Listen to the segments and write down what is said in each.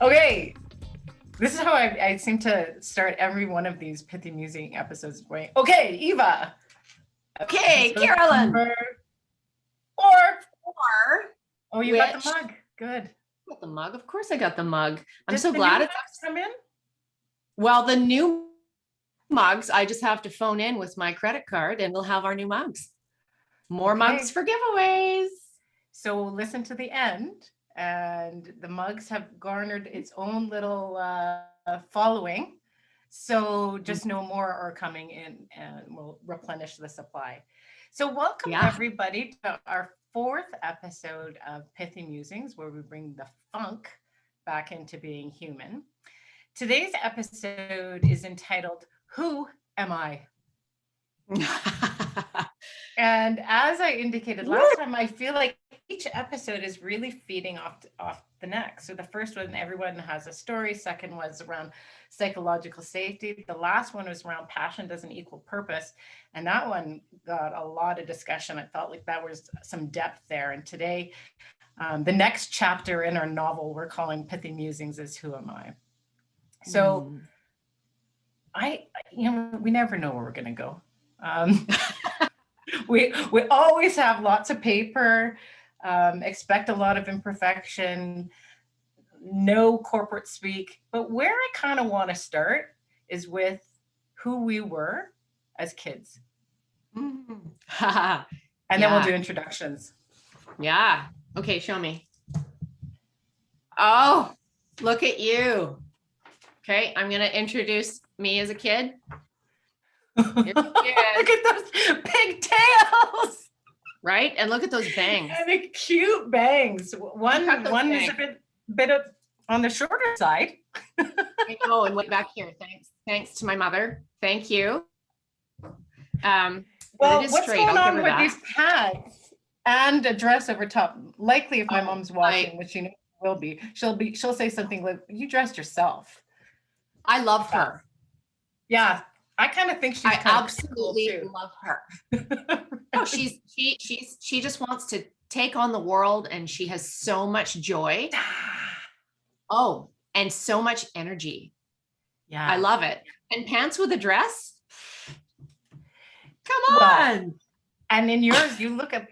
Okay, this is how I seem to start every one of these Pithy Musing episodes going, okay, Eva. Okay, Caroline. Oh, you got the mug. Good. Got the mug. Of course I got the mug. I'm Does so the glad new it's mugs come in. Well, the new mugs, I just have to phone in with my credit card and we'll have our new mugs. More mugs for giveaways. So listen to the end, and the mugs have garnered its own little following. So just know more are coming in and we'll replenish the supply. So welcome everybody to our 4th episode of Pithy Musings, where we bring the funk back into being human. Today's episode is entitled, Who Am I? And as I indicated last time, I feel like each episode is really feeding off the next. So the first one, everyone has a story. Second was around psychological safety. The last one was around passion doesn't equal purpose. And that one got a lot of discussion. I felt like that was some depth there. And today, the next chapter in our novel we're calling Pithy Musings is Who Am I? So we never know where we're going to go. We always have lots of paper, expect a lot of imperfection, no corporate speak. But where I kind of want to start is with who we were as kids. And then we'll do introductions. Yeah. Okay, show me. Oh, look at you. Okay, I'm going to introduce me as a kid. Look at those pigtails. Right? And look at those bangs. And the cute bangs. One is a bit of on the shorter side. I know, and way back here. Thanks to my mother. Thank you. Well, what's going on with these pads and a dress over top? Likely, if my mom's watching, which she will be, she'll say something like, "You dressed yourself." I love her. Yeah. I kind of think she's absolutely cool love her. No, she just wants to take on the world, and she has so much joy. Oh, and so much energy. Yeah. I love it. And pants with a dress. Come on. And in yours, you look a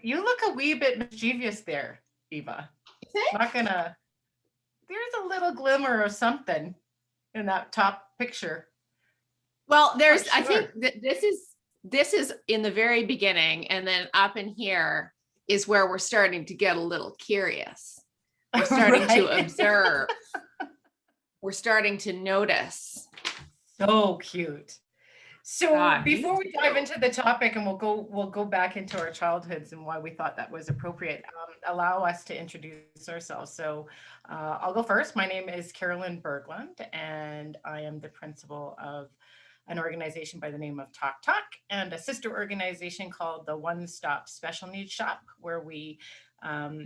wee bit mischievous there, Eva. There's a little glimmer of something in that top picture. Well, I think that this is in the very beginning, and then up in here is where we're starting to get a little curious. We're starting to observe. We're starting to notice. So cute. So before we dive into the topic, and we'll go back into our childhoods and why we thought that was appropriate, allow us to introduce ourselves. So I'll go first. My name is Caroline Berglund, and I am the principal of an organization by the name of Talk Talk, and a sister organization called the One Stop Special Needs Shop, where we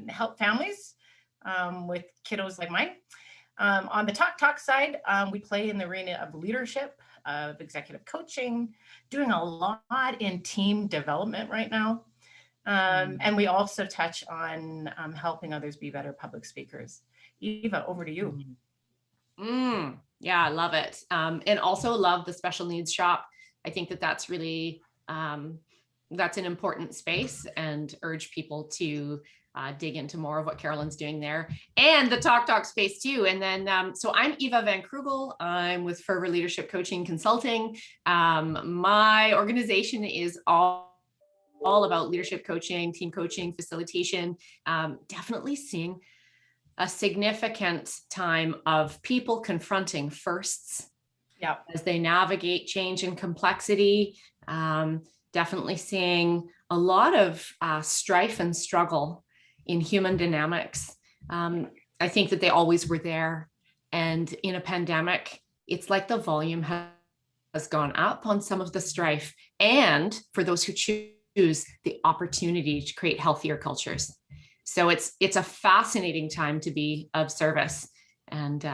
help families with kiddos like mine. On the Talk Talk side, we play in the arena of leadership, of executive coaching, doing a lot in team development right now. And we also touch on helping others be better public speakers. Eva, over to you. Yeah, I love it. And also love the special needs shop. I think that's really, that's an important space, and urge people to dig into more of what Caroline's doing there, and the Talk Talk space too. And then, so I'm Eva Van Krugel. I'm with Fervor Leadership Coaching Consulting. My organization is all about leadership coaching, team coaching, facilitation, definitely seeing a significant time of people confronting firsts as they navigate change and complexity. Definitely seeing a lot of strife and struggle in human dynamics. I think that they always were there. And in a pandemic, it's like the volume has gone up on some of the strife. And for those who choose, the opportunity to create healthier cultures. So it's a fascinating time to be of service. And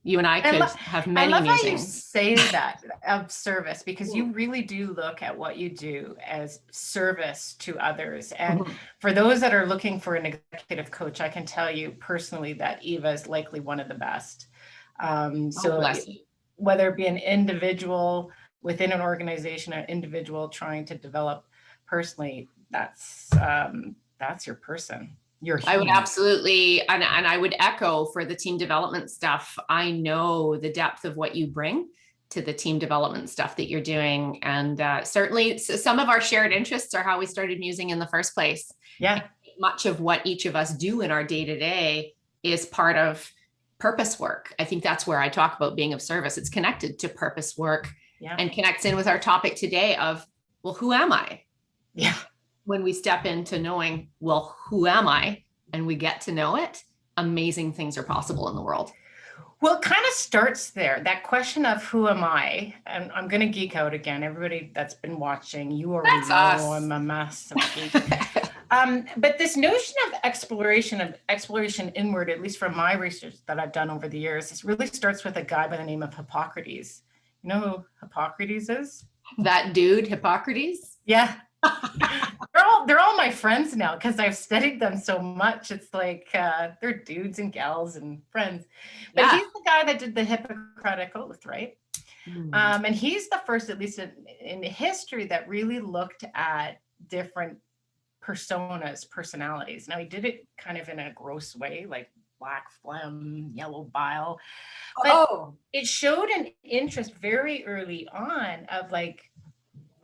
you and I could have many I love musings. how you say that, of service, because you really do look at what you do as service to others. And for those that are looking for an executive coach, I can tell you personally that Eva is likely one of the best. Whether it be an individual within an organization, an individual trying to develop personally, that's your person. I would absolutely, and I would echo for the team development stuff. I know the depth of what you bring to the team development stuff that you're doing. And certainly some of our shared interests are how we started musing in the first place. Yeah. Much of what each of us do in our day-to-day is part of purpose work. I think that's where I talk about being of service. It's connected to purpose work and connects in with our topic today of, well, who am I? Yeah. When we step into knowing, well, who am I? And we get to know it, amazing things are possible in the world. Well, it kind of starts there. That question of who am I? And I'm going to geek out again. Everybody that's been watching, you already know I'm a massive geek. But this notion of exploration inward, at least from my research that I've done over the years, this really starts with a guy by the name of Hippocrates. You know who Hippocrates is? That dude, Hippocrates? Yeah. They're all my friends now because I've studied them so much. It's like they're dudes and gals and friends. But he's the guy that did the Hippocratic Oath, right? And he's the first, at least in history, that really looked at different personalities. Now he did it kind of in a gross way, like black phlegm, yellow bile. But it showed an interest very early on of like,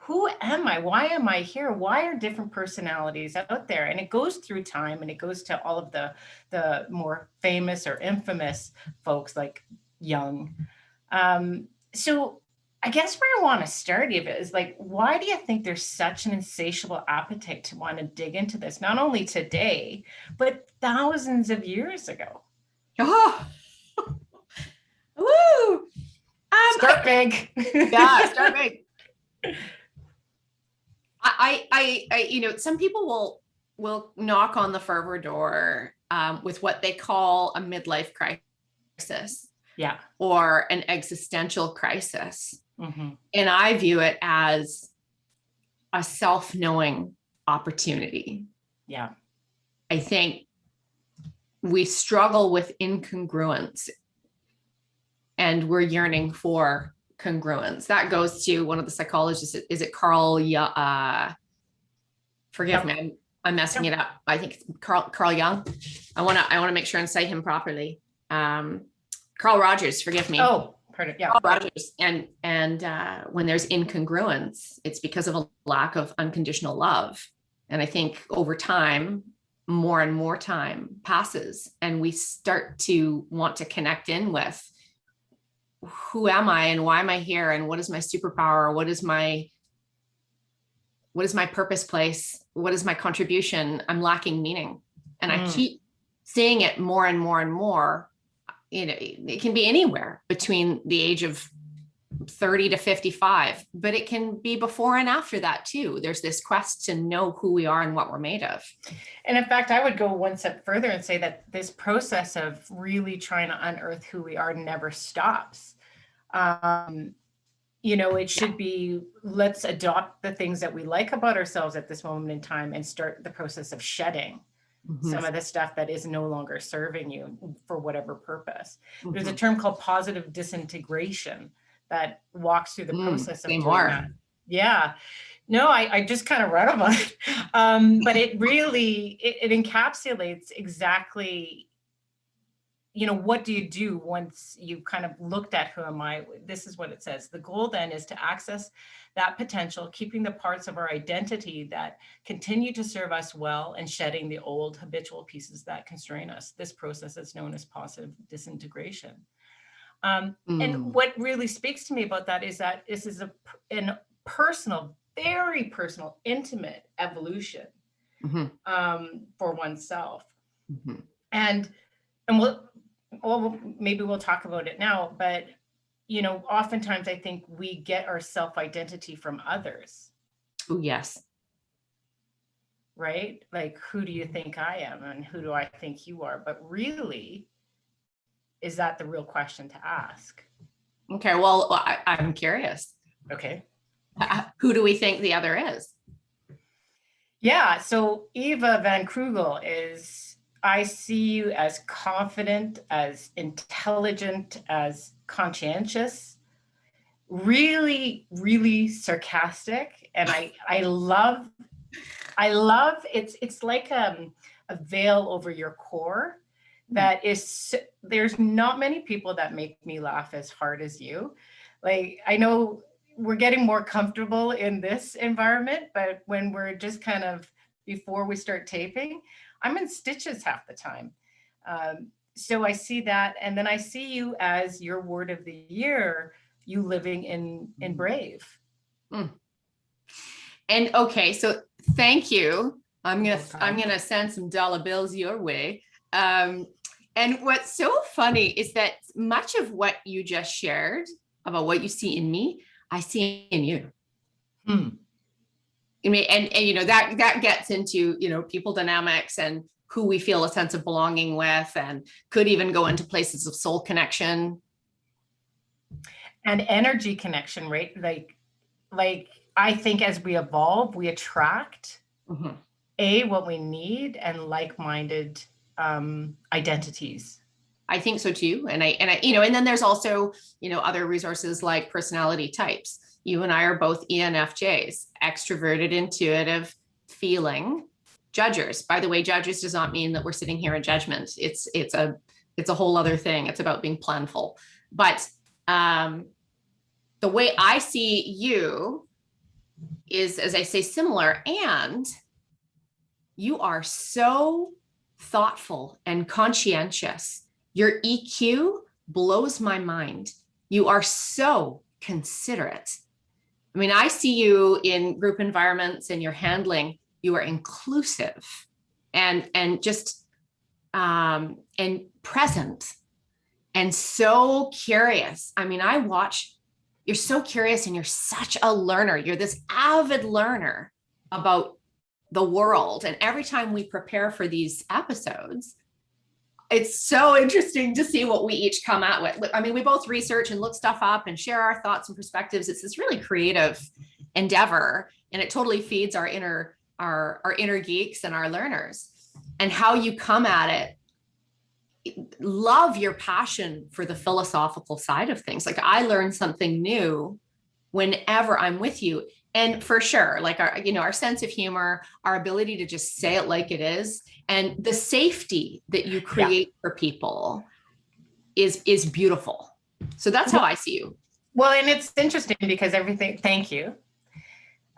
who am I? Why am I here? Why are different personalities out there? And it goes through time, and it goes to all of the more famous or infamous folks like Jung. So I guess where I want to start, Eva, is like, why do you think there's such an insatiable appetite to want to dig into this, not only today, but thousands of years ago? Oh, woo! Start big. Yeah, start big. I some people will knock on the Fervor door with what they call a midlife crisis, or an existential crisis, and I view it as a self-knowing opportunity. Yeah, I think we struggle with incongruence, and we're yearning for congruence. That goes to one of the psychologists. Is it Carl? Forgive me, I'm messing it up. I think it's Carl Jung. I want to make sure and cite him properly. Carl Rogers. Forgive me. Oh, pardon. Yeah, Carl Rogers. And when there's incongruence, it's because of a lack of unconditional love. And I think over time, more and more time passes, and we start to want to connect in with, who am I and why am I here? And what is my superpower? What is my purpose place? What is my contribution? I'm lacking meaning. And I keep seeing it more and more and more. You know, it can be anywhere between the age of 30 to 55, but it can be before and after that too. There's this quest to know who we are and what we're made of. And in fact, I would go one step further and say that this process of really trying to unearth who we are never stops. It should be, let's adopt the things that we like about ourselves at this moment in time and start the process of shedding some of the stuff that is no longer serving you for whatever purpose. There's a term called positive disintegration that walks through the process of doing that. Yeah. No, I just kind of read about it. But it really, it encapsulates exactly, what do you do once you kind of looked at who am I? This is what it says. The goal then is to access that potential, keeping the parts of our identity that continue to serve us well and shedding the old habitual pieces that constrain us. This process is known as positive disintegration. And what really speaks to me about that is this is a personal, very personal, intimate evolution for oneself. And maybe we'll talk about it now, but you know, oftentimes I think we get our self-identity from others. Oh, yes. Right? Like, who do you think I am and who do I think you are? But really, is that the real question to ask? Okay, well, I'm curious. Okay. Who do we think the other is? Yeah, so Eva Van Krugel is, I see you as confident, as intelligent, as conscientious, really, really sarcastic. And I love it's like a veil over your core that is, there's not many people that make me laugh as hard as you. Like, I know we're getting more comfortable in this environment, but when we're just kind of before we start taping, I'm in stitches half the time. So I see that, and then I see you as your word of the year, you living in brave. And okay, so thank you. I'm gonna send some dollar bills your way. And what's so funny is that much of what you just shared about what you see in me, I see in you. I mean, and you know, that gets into, you know, people dynamics and who we feel a sense of belonging with, and could even go into places of soul connection and energy connection, right? Like I think as we evolve, we attract what we need, and like-minded identities. I think so too. And I, you know, and then there's also, you know, other resources like personality types. You and I are both ENFJs, extroverted, intuitive, feeling, judgers. By the way, judgers does not mean that we're sitting here in judgment. It's a whole other thing. It's about being planful. But the way I see you is, as I say, similar. And you are so thoughtful and conscientious. Your EQ blows my mind. You are so considerate. I mean, I see you in group environments and your handling, you are inclusive and just and present and so curious. I mean, you're so curious and you're such a learner. You're this avid learner about the world. And every time we prepare for these episodes, it's so interesting to see what we each come out with. I mean, we both research and look stuff up and share our thoughts and perspectives. It's this really creative endeavor, and it totally feeds our inner geeks and our learners. And how you come at it, love your passion for the philosophical side of things. Like, I learn something new whenever I'm with you. And for sure, like our sense of humor, our ability to just say it like it is, and the safety that you create for people is beautiful. So that's how I see you. Well, and it's interesting because thank you.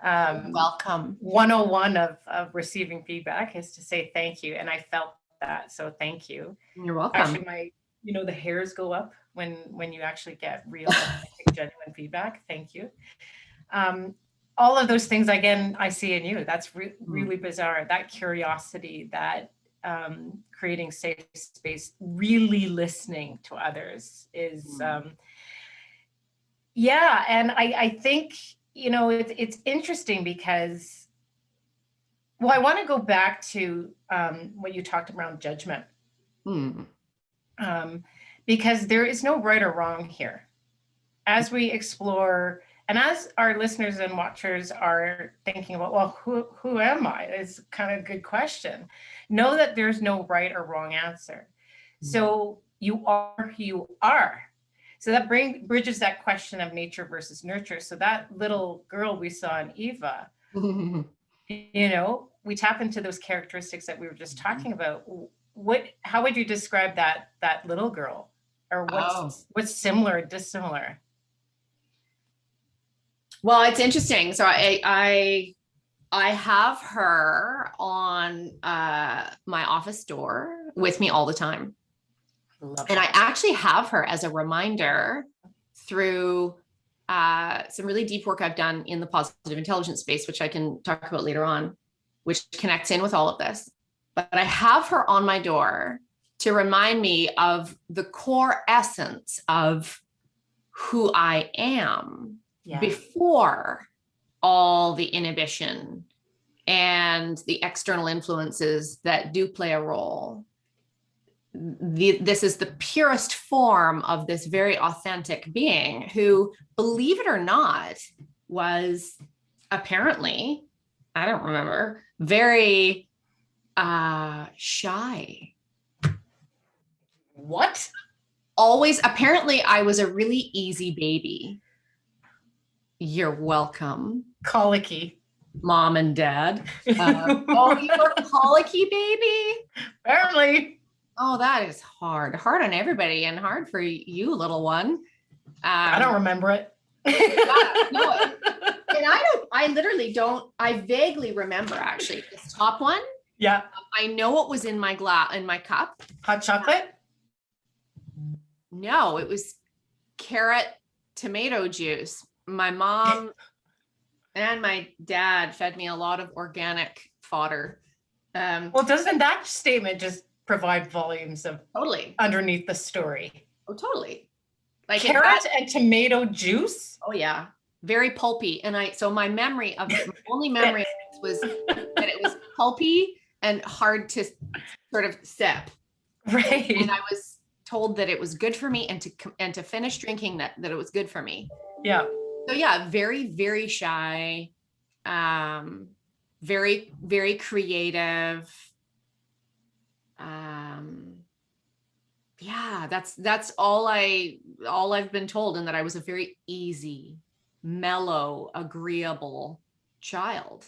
Welcome. 101 of receiving feedback is to say thank you. And I felt that. So thank you. You're welcome. Actually, the hairs go up when you actually get real, genuine feedback. Thank you. All of those things, again, I see in you. That's really bizarre. That curiosity, that creating safe space, really listening to others is, and I think, it's interesting because, well, I want to go back to what you talked around judgment, because there is no right or wrong here. As we explore, and as our listeners and watchers are thinking about, well, who am I? It's kind of a good question. Know that there's no right or wrong answer. So you are who you are. So that bridges that question of nature versus nurture. So that little girl we saw in Eva, we tap into those characteristics that we were just talking about. How would you describe that little girl, or what's similar, dissimilar? Well, it's interesting. So I have her on my office door with me all the time. And I actually have her as a reminder through some really deep work I've done in the positive intelligence space, which I can talk about later on, which connects in with all of this. But I have her on my door to remind me of the core essence of who I am before all the inhibition and the external influences that do play a role. This is the purest form of this very authentic being who, believe it or not, was apparently, I don't remember, very shy. What? Always, apparently I was a really easy baby. You're welcome. Colicky. Mom and dad. Oh, you were a colicky baby? Apparently. Oh, that is hard. Hard on everybody and hard for you, little one. I don't remember it. No, and I literally don't, I vaguely remember actually this top one. Yeah. I know what was in my cup. Hot chocolate? No, it was carrot tomato juice. My mom and my dad fed me a lot of organic fodder. Well, doesn't that statement just provide volumes of totally underneath the story? Oh, totally. Like carrot and tomato juice? Oh yeah. Very pulpy. And so my memory of it, my only memory of it was that it was pulpy and hard to sort of sip. Right. And I was told that it was good for me and to finish drinking that it was good for me. Yeah. So yeah, very, very shy, very, very creative. Yeah, that's all I've been told, and that I was a very easy, mellow, agreeable child.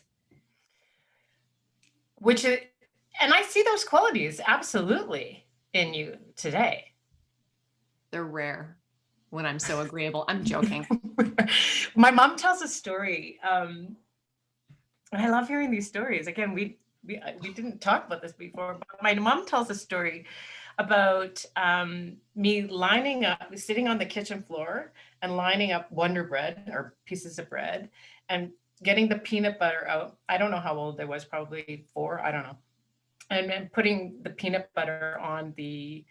And I see those qualities absolutely in you today. They're rare when I'm so agreeable. I'm joking. My mom tells a story. And I love hearing these stories. Again, we didn't talk about this before, but my mom tells a story about me lining up, sitting on the kitchen floor and lining up Wonder Bread or pieces of bread and getting the peanut butter out. I don't know how old I was, probably 4, I don't know. And then putting the peanut butter on the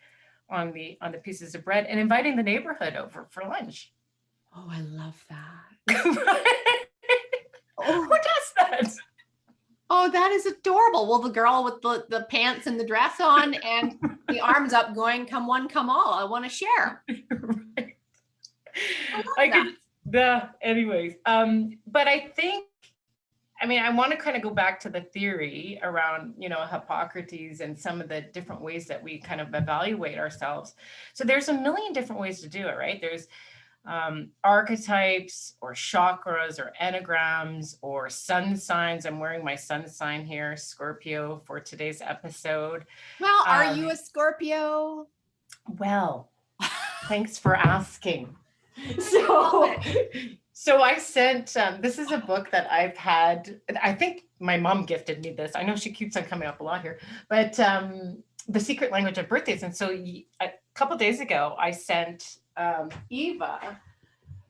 pieces of bread and inviting the neighborhood over for lunch. Oh, I love that. Who does that? Oh, that is adorable. Well, the girl with the pants and the dress on and the arms up going, come one, come all. I want to share. Right. Anyways. But I think, I want to kind of go back to the theory around, Hippocrates and some of the different ways that we kind of evaluate ourselves. So there's a million different ways to do it, right? There's archetypes or chakras or enneagrams or sun signs. I'm wearing my sun sign here, Scorpio, for today's episode. Well, are you a Scorpio? Well, thanks for asking. So I sent, this is a book that I've had, I think my mom gifted me this. I know she keeps on coming up a lot here, but The Secret Language of Birthdays. And so a couple of days ago, I sent Eva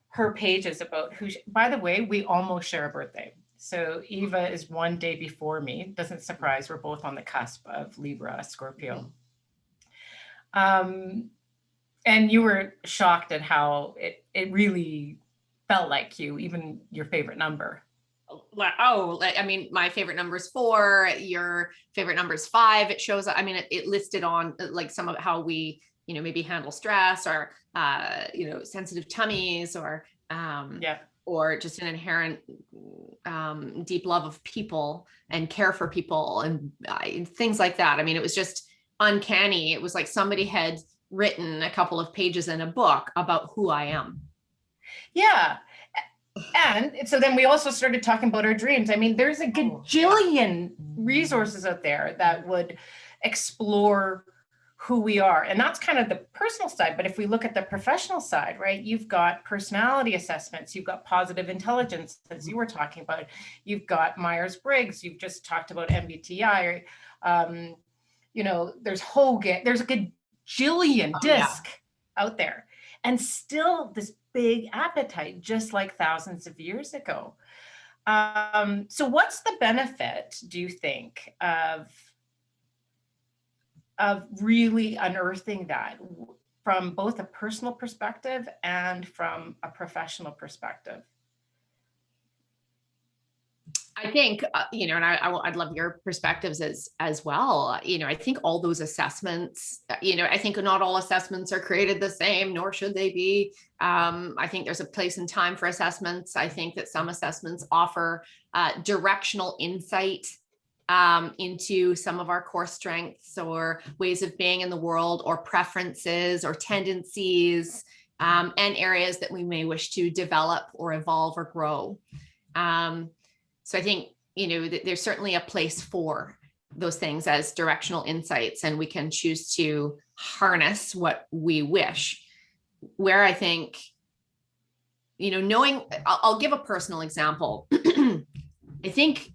her pages about by the way, we almost share a birthday. So Eva is one day before me. Doesn't surprise, we're both on the cusp of Libra, Scorpio. And you were shocked at how it really felt like you, even your favorite number. Oh, my favorite number is 4. Your favorite number is 5. It shows, it listed on like some of how we, maybe handle stress or, sensitive tummies or, or just an inherent deep love of people and care for people and things like that. It was just uncanny. It was like somebody had written a couple of pages in a book about who I am. Yeah. And so then we also started talking about our dreams. There's a gajillion resources out there that would explore who we are. And that's kind of the personal side. But if we look at the professional side, right, you've got personality assessments, you've got positive intelligence, as you were talking about, you've got Myers-Briggs, you've just talked about MBTI, there's Hogan, there's a gajillion disc out there. And still this big appetite, just like thousands of years ago. So what's the benefit, do you think, of really unearthing that from both a personal perspective and from a professional perspective? I think, and I'd love your perspectives as well. I think all those assessments, I think not all assessments are created the same, nor should they be. I think there's a place and time for assessments. I think that some assessments offer directional insight into some of our core strengths or ways of being in the world, or preferences or tendencies, and areas that we may wish to develop or evolve or grow. So I think, there's certainly a place for those things as directional insights, and we can choose to harness what we wish. Where I think, knowing, I'll give a personal example. I think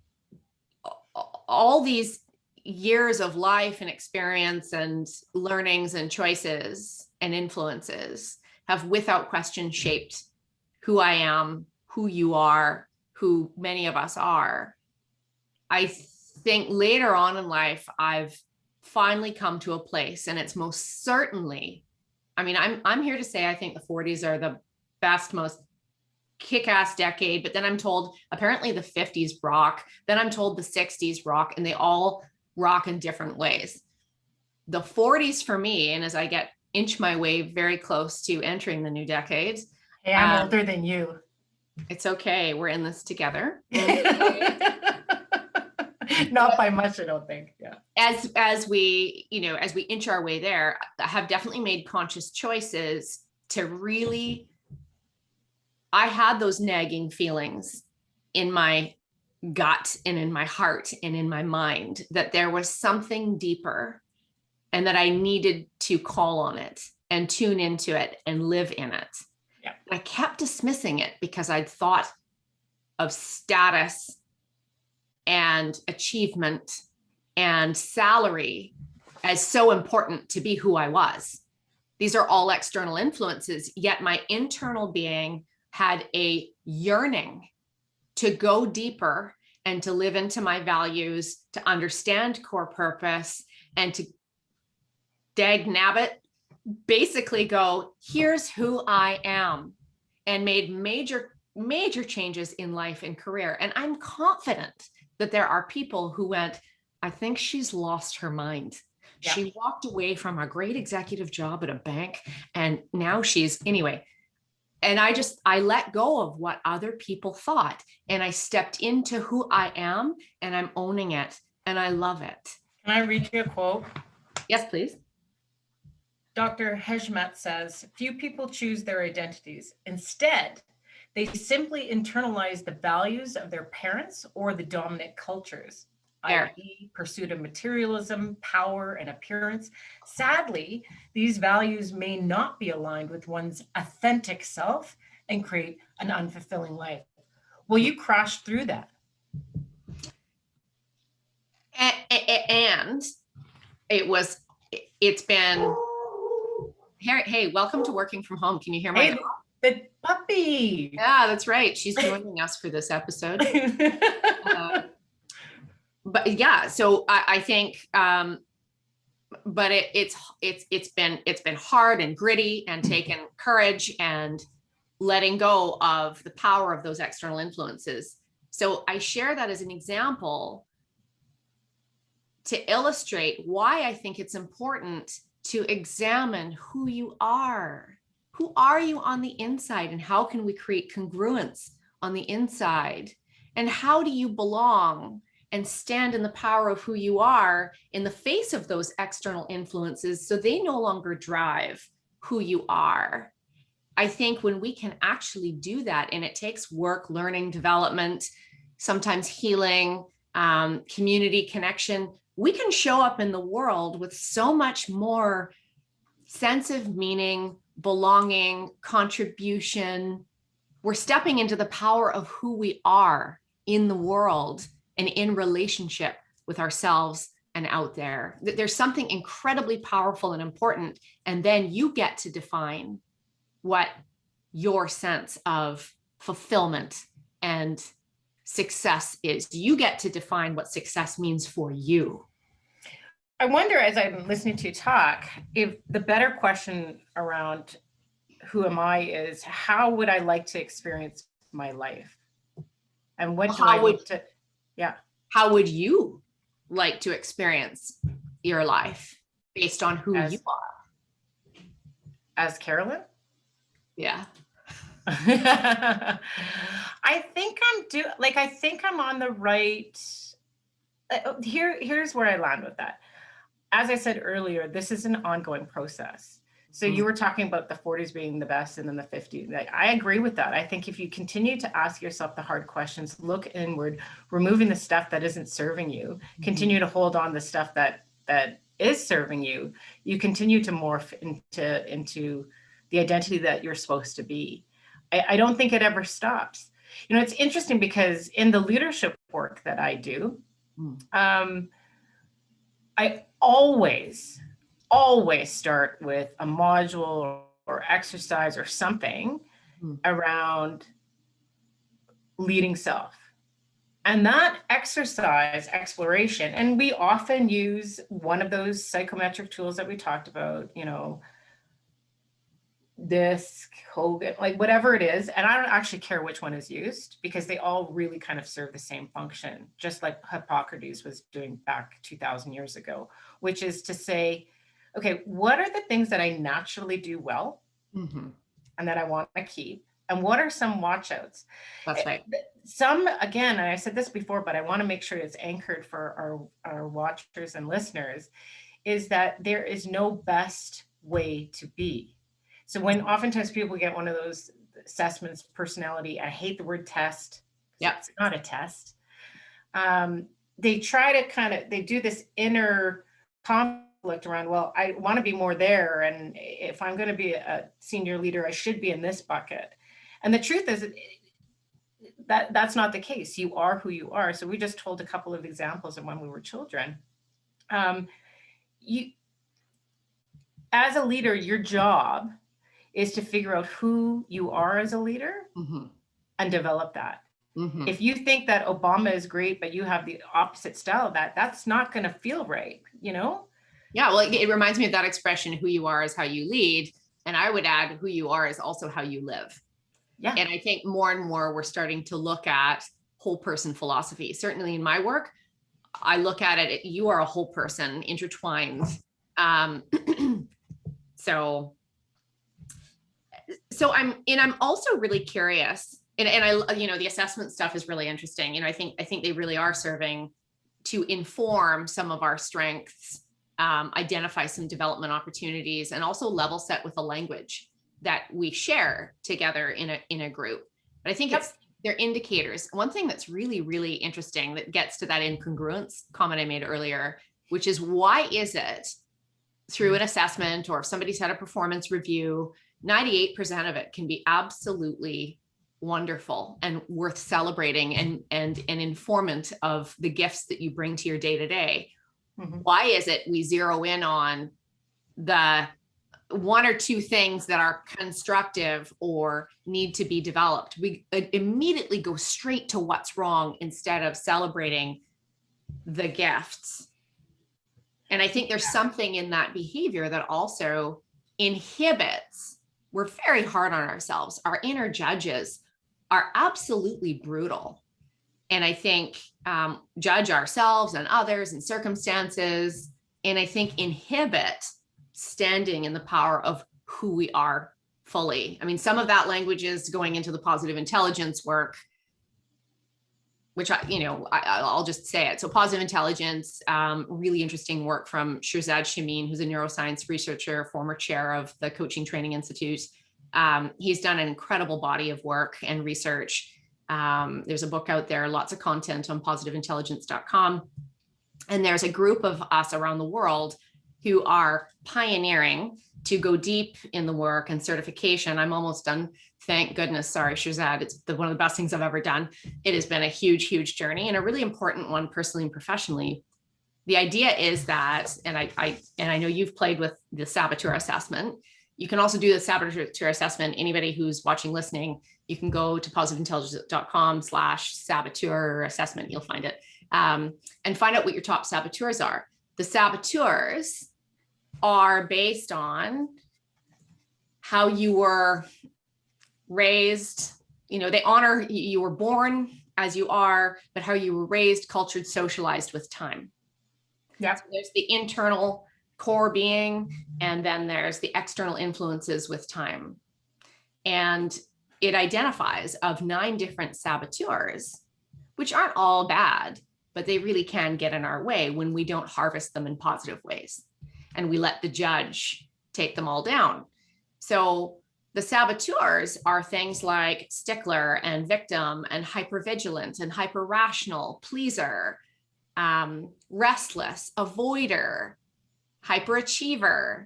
all these years of life and experience and learnings and choices and influences have without question shaped who I am, who you are, who many of us are. I think later on in life, I've finally come to a place, and it's most certainly, I'm here to say, I think the 40s are the best, most kick-ass decade, but then I'm told apparently the 50s rock, then I'm told the 60s rock, and they all rock in different ways. The 40s for me, and as I inch my way very close to entering the new decade. Hey, I'm older than you. It's okay. We're in this together. Not by much, I don't think. Yeah. As we inch our way there, I have definitely made conscious choices to really, I had those nagging feelings in my gut and in my heart and in my mind that there was something deeper, and that I needed to call on it and tune into it and live in it. Yeah. I kept dismissing it because I'd thought of status and achievement and salary as so important to be who I was. These are all external influences, yet my internal being had a yearning to go deeper and to live into my values, to understand core purpose, and to dag nabbit, basically go, here's who I am, and made major changes in life and career. And I'm confident that there are people who went, I think she's lost her mind. Yeah. She walked away from a great executive job at a bank, and now anyway. And I let go of what other people thought, and I stepped into who I am, and I'm owning it, and I love it. Can I read you a quote? Yes, please. Dr. Heshmat says, few people choose their identities. Instead, they simply internalize the values of their parents or the dominant cultures, i.e. pursuit of materialism, power, and appearance. Sadly, these values may not be aligned with one's authentic self and create an unfulfilling life. Well, you crashed through that. And it's been, hey, welcome to working from home. Can you hear my dog? The puppy. Yeah, that's right. She's joining us for this episode. But yeah, so I think, but it's been hard and gritty, and taken courage and letting go of the power of those external influences. So I share that as an example to illustrate why I think it's important to examine who you are. Who are you on the inside, and how can we create congruence on the inside? And how do you belong and stand in the power of who you are in the face of those external influences, so they no longer drive who you are? I think when we can actually do that, and it takes work, learning, development, sometimes healing, community connection, we can show up in the world with so much more sense of meaning, belonging, contribution. We're stepping into the power of who we are in the world and in relationship with ourselves and out there. There's something incredibly powerful and important. And then you get to define what your sense of fulfillment and success is. You get to define what success means for you. I wonder, as I'm listening to you talk, if the better question around who am I is, how would I like to experience my life? And what do I need to, yeah. How would you like to experience your life based on who you are? As Caroline? Yeah. I think I think I'm on the right, here's where I land with that. As I said earlier, this is an ongoing process. So you were talking about the 40s being the best and then the 50s. Like, I agree with that. I think if you continue to ask yourself the hard questions, look inward, removing the stuff that isn't serving you, continue to hold on the stuff that is serving you, you continue to morph into the identity that you're supposed to be. I don't think it ever stops. You know, it's interesting because in the leadership work that I do, I always start with a module or exercise or something around leading self. And that exercise, exploration, and we often use one of those psychometric tools that we talked about, you know, DISC, Hogan, like whatever it is. And I don't actually care which one is used because they all really kind of serve the same function, just like Hippocrates was doing back 2000 years ago, which is to say, okay, what are the things that I naturally do well and that I want to keep? And what are some watchouts? That's right. Some, again, and I said this before, but I want to make sure it's anchored for our watchers and listeners, is that there is no best way to be. So when oftentimes people get one of those assessments, personality, I hate the word test. Yeah, it's not a test. They try to they do this inner conflict around, well, I want to be more there. And if I'm going to be a senior leader, I should be in this bucket. And the truth is that that's not the case. You are who you are. So we just told a couple of examples of when we were children. You, as a leader, your job is to figure out who you are as a leader and develop that. If you think that Obama is great, but you have the opposite style, that's not going to feel right, you know? Yeah, well, it reminds me of that expression, who you are is how you lead. And I would add, who you are is also how you live. Yeah. And I think more and more we're starting to look at whole person philosophy. Certainly in my work, I look at it, you are a whole person intertwined. So I'm also really curious, and I, you know, the assessment stuff is really interesting. You know, I think they really are serving to inform some of our strengths, identify some development opportunities, and also level set with the language that we share together in a group. But I think they're indicators. One thing that's really, really interesting that gets to that incongruence comment I made earlier, which is, why is it through an assessment or if somebody's had a performance review, 98% of it can be absolutely wonderful and worth celebrating and an informant of the gifts that you bring to your day-to-day. Why is it we zero in on the one or two things that are constructive or need to be developed? We immediately go straight to what's wrong instead of celebrating the gifts. And I think there's something in that behavior that also inhibits. We're very hard on ourselves. Our inner judges are absolutely brutal. And I think judge ourselves and others and circumstances, and I think inhibit standing in the power of who we are fully. I mean, some of that language is going into the positive intelligence work, which I'll just say it. So positive intelligence, really interesting work from Shirzad Chamine, who's a neuroscience researcher, former chair of the Coaching Training Institute. He's done an incredible body of work and research. There's a book out there, lots of content on positiveintelligence.com. And there's a group of us around the world who are pioneering to go deep in the work and certification. I'm almost done. Thank goodness. Sorry, Shirzad. It's one of the best things I've ever done. It has been a huge, huge journey and a really important one personally and professionally. The idea is that, and I know you've played with the saboteur assessment, You can also do the saboteur assessment. Anybody who's watching, listening, you can go to positiveintelligence.com/saboteur assessment. You'll find it, and find out what your top saboteurs are. The saboteurs are based on how you were raised. You know, they honor you were born as you are, but how you were raised, cultured, socialized with time. Yeah. So there's the internal core being, and then there's the external influences with time. And it identifies of 9 different saboteurs, which aren't all bad, but they really can get in our way when we don't harvest them in positive ways. And we let the judge take them all down. So the saboteurs are things like stickler and victim and hypervigilant and hyper-rational, pleaser, restless, avoider, hyperachiever.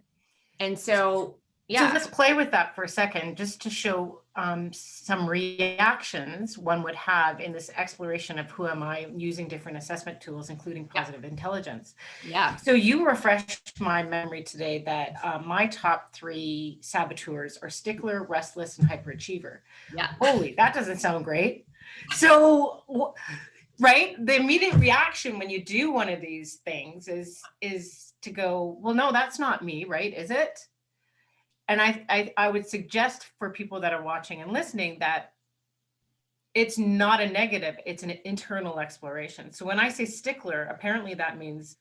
And so, yeah. So let's play with that for a second, just to show some reactions one would have in this exploration of who am I, using different assessment tools, including positive intelligence. Yeah. So you refreshed my memory today that my top 3 saboteurs are stickler, restless, and hyperachiever. Yeah. Holy, that doesn't sound great. So, right, the immediate reaction when you do one of these things is to go, well, no, that's not me, right? Is it? And I would suggest for people that are watching and listening that it's not a negative, it's an internal exploration. So when I say stickler, apparently that means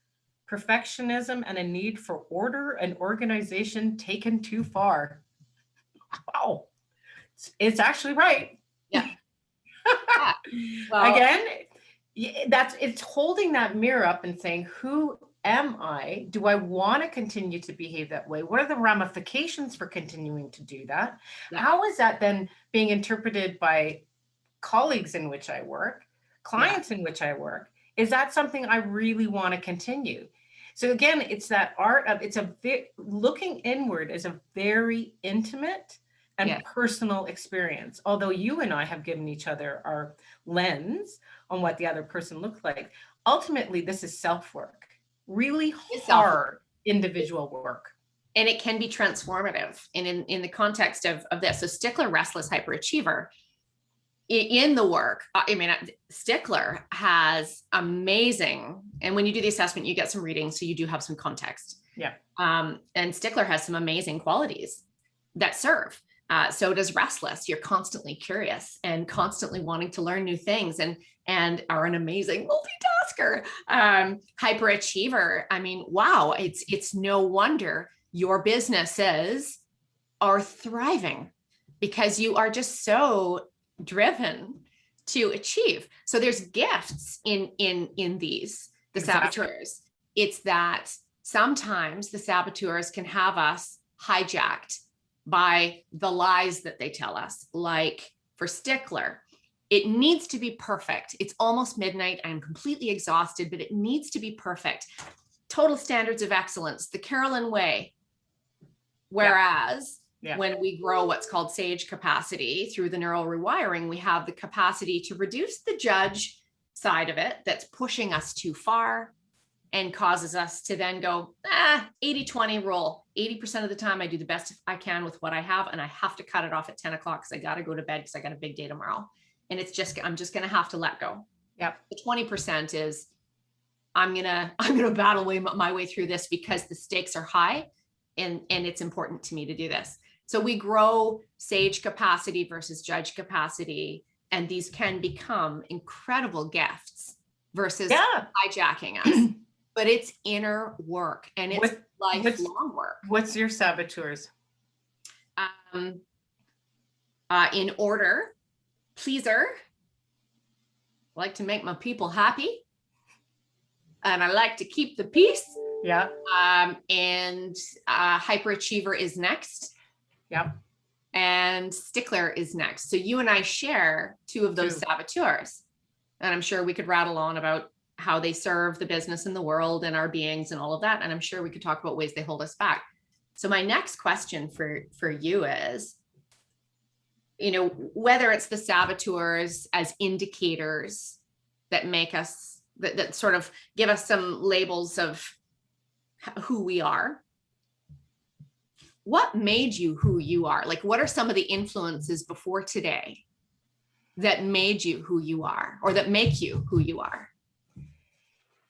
perfectionism and a need for order and organization taken too far. Wow, it's actually right. Yeah. Yeah. Well, Again, it's holding that mirror up and saying, who am I? Do I want to continue to behave that way? What are the ramifications for continuing to do that? Yeah. How is that then being interpreted by colleagues in which I work, clients in which I work? Is that something I really want to continue? So again, it's that art of, looking inward is a very intimate and personal experience. Although you and I have given each other our lens on what the other person looks like, ultimately this is self-work. Really hard individual work. And it can be transformative. And in the context of this, so stickler, restless, hyperachiever, in the work, I mean, stickler has amazing, and when you do the assessment, you get some reading, so you do have some context. Yeah. And stickler has some amazing qualities that serve. So does restless. You're constantly curious and constantly wanting to learn new things, and are an amazing multitasker. Hyperachiever. I mean, wow, it's no wonder your businesses are thriving because you are just so driven to achieve. So there's gifts in these, the saboteurs. It's that sometimes the saboteurs can have us hijacked by the lies that they tell us. Like for stickler, it needs to be perfect. It's almost midnight. I'm completely exhausted, but it needs to be perfect. Total standards of excellence, the Caroline way. Whereas when we grow what's called sage capacity through the neural rewiring, we have the capacity to reduce the judge side of it that's pushing us too far and causes us to then go, 80-20 rule. 80% of the time I do the best I can with what I have, and I have to cut it off at 10 o'clock because I got to go to bed because I got a big day tomorrow. And I'm just going to have to let go. Yep. The 20% is I'm going to battle my way through this because the stakes are high and it's important to me to do this. So we grow sage capacity versus judge capacity, and these can become incredible gifts versus hijacking us. But it's inner work and it's lifelong work. What's your saboteurs? In order, pleaser. I like to make my people happy. And I like to keep the peace. Yeah. And hyperachiever is next. Yep. And stickler is next. So you and I share 2 of those saboteurs. And I'm sure we could rattle on about how they serve the business and the world and our beings and all of that. And I'm sure we could talk about ways they hold us back. So my next question for you is, whether it's the saboteurs as indicators that make us, that sort of give us some labels of who we are. what made you who you are? Like, what are some of the influences before today that made you who you are, or that make you who you are?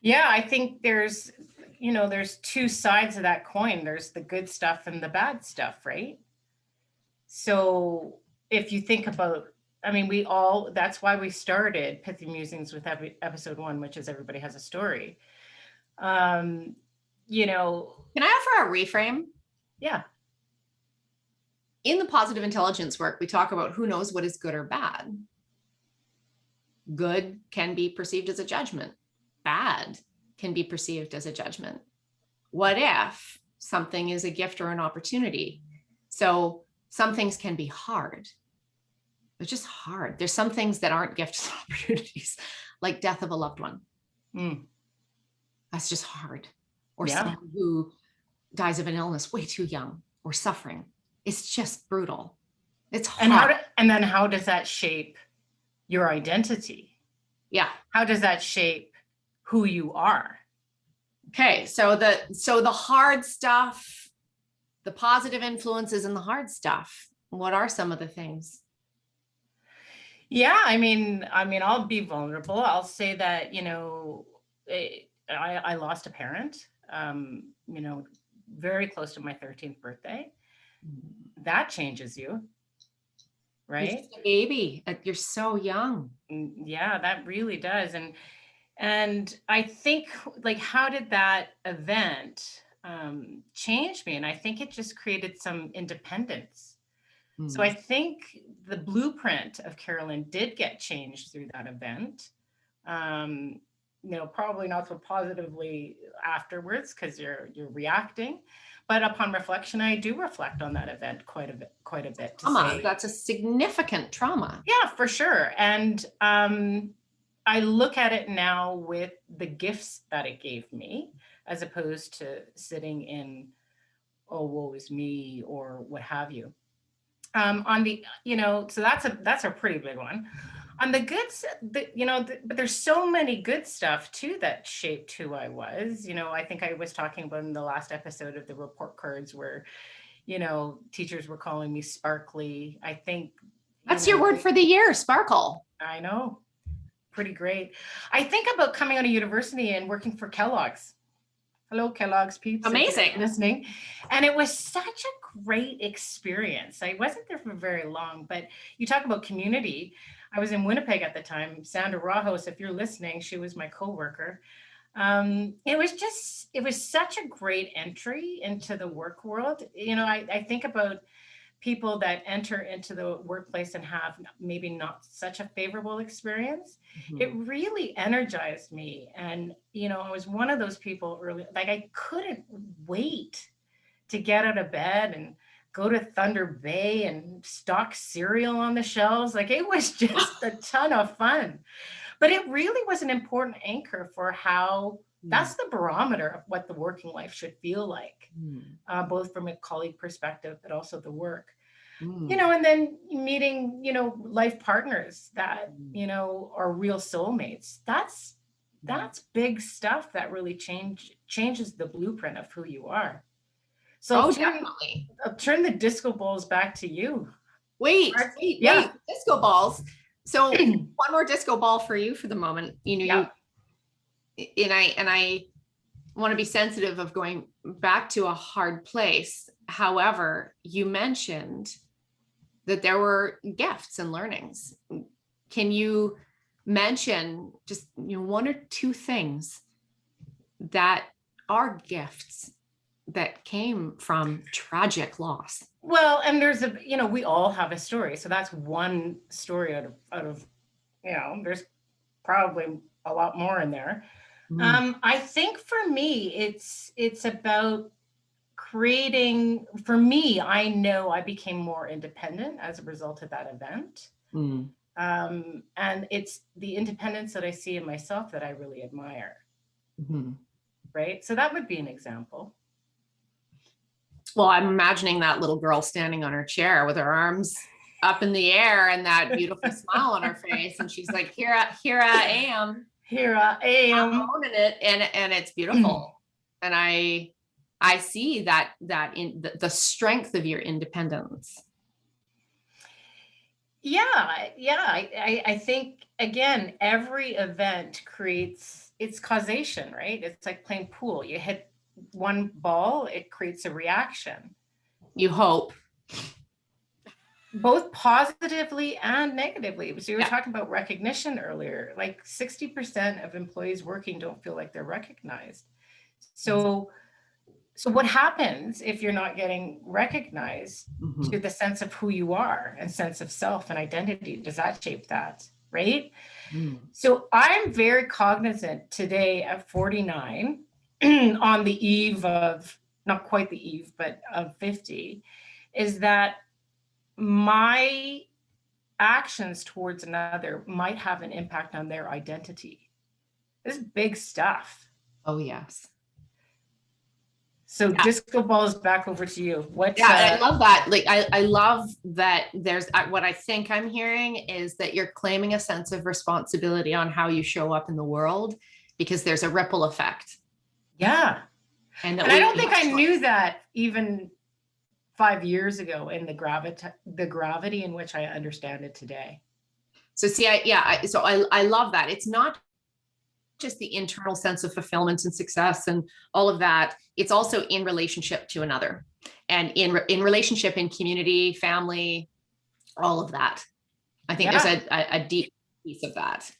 Yeah, I think there's two sides of that coin. There's the good stuff and the bad stuff, right? So if you think about, I mean, that's why we started Pithy Musings with episode 1, which is everybody has a story. Can I offer a reframe? Yeah. In the positive intelligence work, we talk about who knows what is good or bad. Good can be perceived as a judgment. Bad can be perceived as a judgment. What if something is a gift or an opportunity? So some things can be hard. They're just hard. There's some things that aren't gifts and opportunities, like death of a loved one. That's just hard. Or someone who dies of an illness way too young, or suffering. It's just brutal. It's hard. And then how does that shape your identity? Yeah. How does that shape who you are? Okay. So the hard stuff, the positive influences and the hard stuff, what are some of the things? Yeah, I mean, I'll be vulnerable. I'll say that, I lost a parent, very close to my 13th birthday. That changes you, right? You're just a baby. You're so young. Yeah, that really does. And I think, like, how did that event change me? And I think it just created some independence. So I think the blueprint of Caroline did get changed through that event. Probably not so positively afterwards, because you're reacting, but upon reflection, I do reflect on that event quite a bit. Trauma. That's a significant trauma. Yeah, for sure. And I look at it now with the gifts that it gave me, as opposed to sitting in, oh, woe is me, or what have you. So that's a pretty big one. On the goods, but there's so many good stuff too that shaped who I was. I think I was talking about in the last episode of the report cards where, teachers were calling me sparkly. I think that's your word for the year, sparkle. I know. Pretty great. I think about coming out of university and working for Kellogg's. Hello, Kellogg's peeps. Amazing. Listening. And it was such a great experience. I wasn't there for very long, but you talk about community. I was in Winnipeg at the time. Sandra Rajos, if you're listening, she was my coworker. It was such a great entry into the work world. I think about people that enter into the workplace and have maybe not such a favorable experience. It really energized me. And, I was one of those people early, like I couldn't wait to get out of bed and go to Thunder Bay and stock cereal on the shelves. Like, it was just a ton of fun, but it really was an important anchor for how that's the barometer of what the working life should feel like, both from a colleague perspective, but also the work, and then meeting, life partners that, are real soulmates. That's big stuff that really changes the blueprint of who you are. So definitely. I'll turn the disco balls back to you. Wait, disco balls. So one more disco ball for you for the moment. I want to be sensitive of going back to a hard place. However, you mentioned that there were gifts and learnings. Can you mention just one or two things that are gifts that came from tragic loss? Well, and there's we all have a story. So that's one story out of there's probably a lot more in there. I think for me, it's about creating, for me, I know I became more independent as a result of that event. And it's the independence that I see in myself that I really admire. Right. So that would be an example. Well, I'm imagining that little girl standing on her chair with her arms up in the air and that beautiful smile on her face. And she's like, here I am. Here I am. I'm owning it. And it's beautiful. And I I see that in the strength of your independence. Yeah. I think, again, every event creates its causation, right? It's like playing pool. You hit one ball, it creates a reaction. You hope. Both positively and negatively. So you were talking about recognition earlier, like 60% of employees working don't feel like they're recognized. So what happens if you're not getting recognized to the sense of who you are and sense of self and identity? Does that shape that, right? So I'm very cognizant today at 49 on the eve of, not quite the eve, but of 50, is that my actions towards another might have an impact on their identity. This is big stuff. Oh, yes. So disco balls, back over to you. I love that. Like, I love that there's what I think I'm hearing is that you're claiming a sense of responsibility on how you show up in the world, because there's a ripple effect. Yeah. And I don't think I knew that even 5 years ago in the gravity in which I understand it today. So see, I love that. It's not just the internal sense of fulfillment and success and all of that. It's also in relationship to another, and in relationship, in community, family, all of that. I think there's a deep piece of that.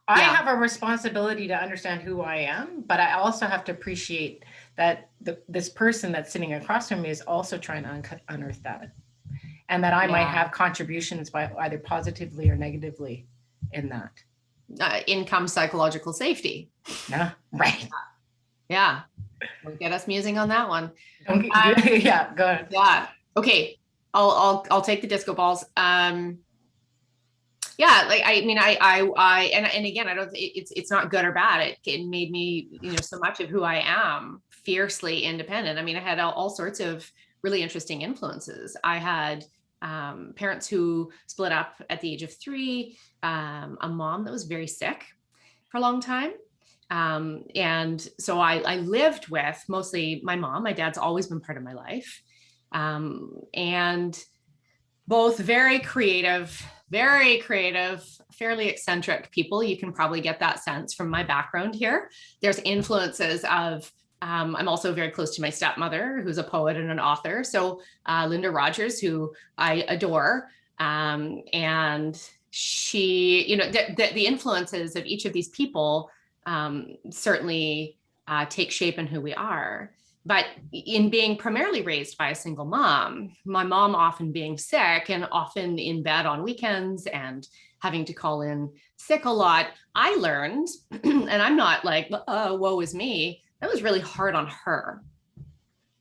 I have a responsibility to understand who I am, but I also have to appreciate that this person that's sitting across from me is also trying to unearth that, and that I might have contributions by either positively or negatively in that. Income, psychological safety. Yeah, right. Yeah, don't get us musing on that one. Yeah, go ahead. Yeah. Okay, I'll take the disco balls. Yeah, like I mean, and again, I don't. It's not good or bad. It made me, so much of who I am, fiercely independent. I mean, I had all sorts of really interesting influences. I had parents who split up at the age of 3, a mom that was very sick for a long time. And so I lived with mostly my mom. My dad's always been part of my life. And both very creative, fairly eccentric people. You can probably get that sense from my background here. There's influences of, I'm also very close to my stepmother, who's a poet and an author. So Linda Rogers, who I adore. And she, the influences of each of these people certainly take shape in who we are. But in being primarily raised by a single mom, my mom often being sick and often in bed on weekends and having to call in sick a lot, I learned, and I'm not like, woe is me, that was really hard on her.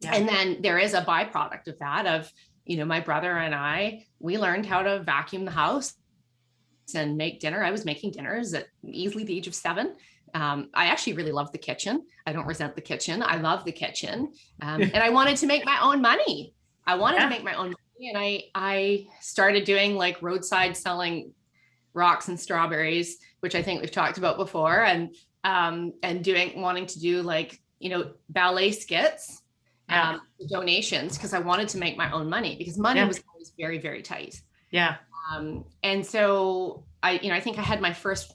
Yeah. And then there is a byproduct of that of, my brother and we learned how to vacuum the house and make dinner. I was making dinners at easily the age of 7. I actually really love the kitchen. I don't resent the kitchen. I love the kitchen. And I wanted to make my own money. And I started doing like roadside selling rocks and strawberries, which I think we've talked about before, and wanting to do like, ballet skits, donations, because I wanted to make my own money, because money was always very, very tight. Yeah. And so I think I had my first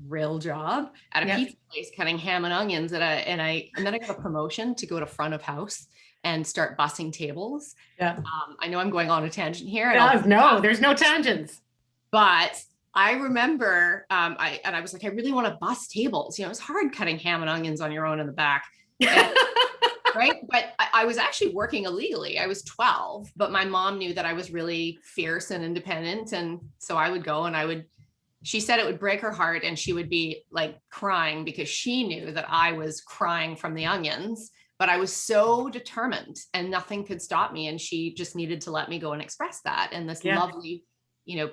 real job at a pizza place cutting ham and onions, and then I got a promotion to go to front of house and start bussing tables. Yeah. I know I'm going on a tangent here. No, there's no tangents. But I remember, I was like, I really want to bus tables. It's hard cutting ham and onions on your own in the back. Right. But I was actually working illegally. I was 12, but my mom knew that I was really fierce and independent. And so I would go and she said it would break her heart, and she would be like crying because she knew that I was crying from the onions, but I was so determined and nothing could stop me. And she just needed to let me go and express that. And this lovely,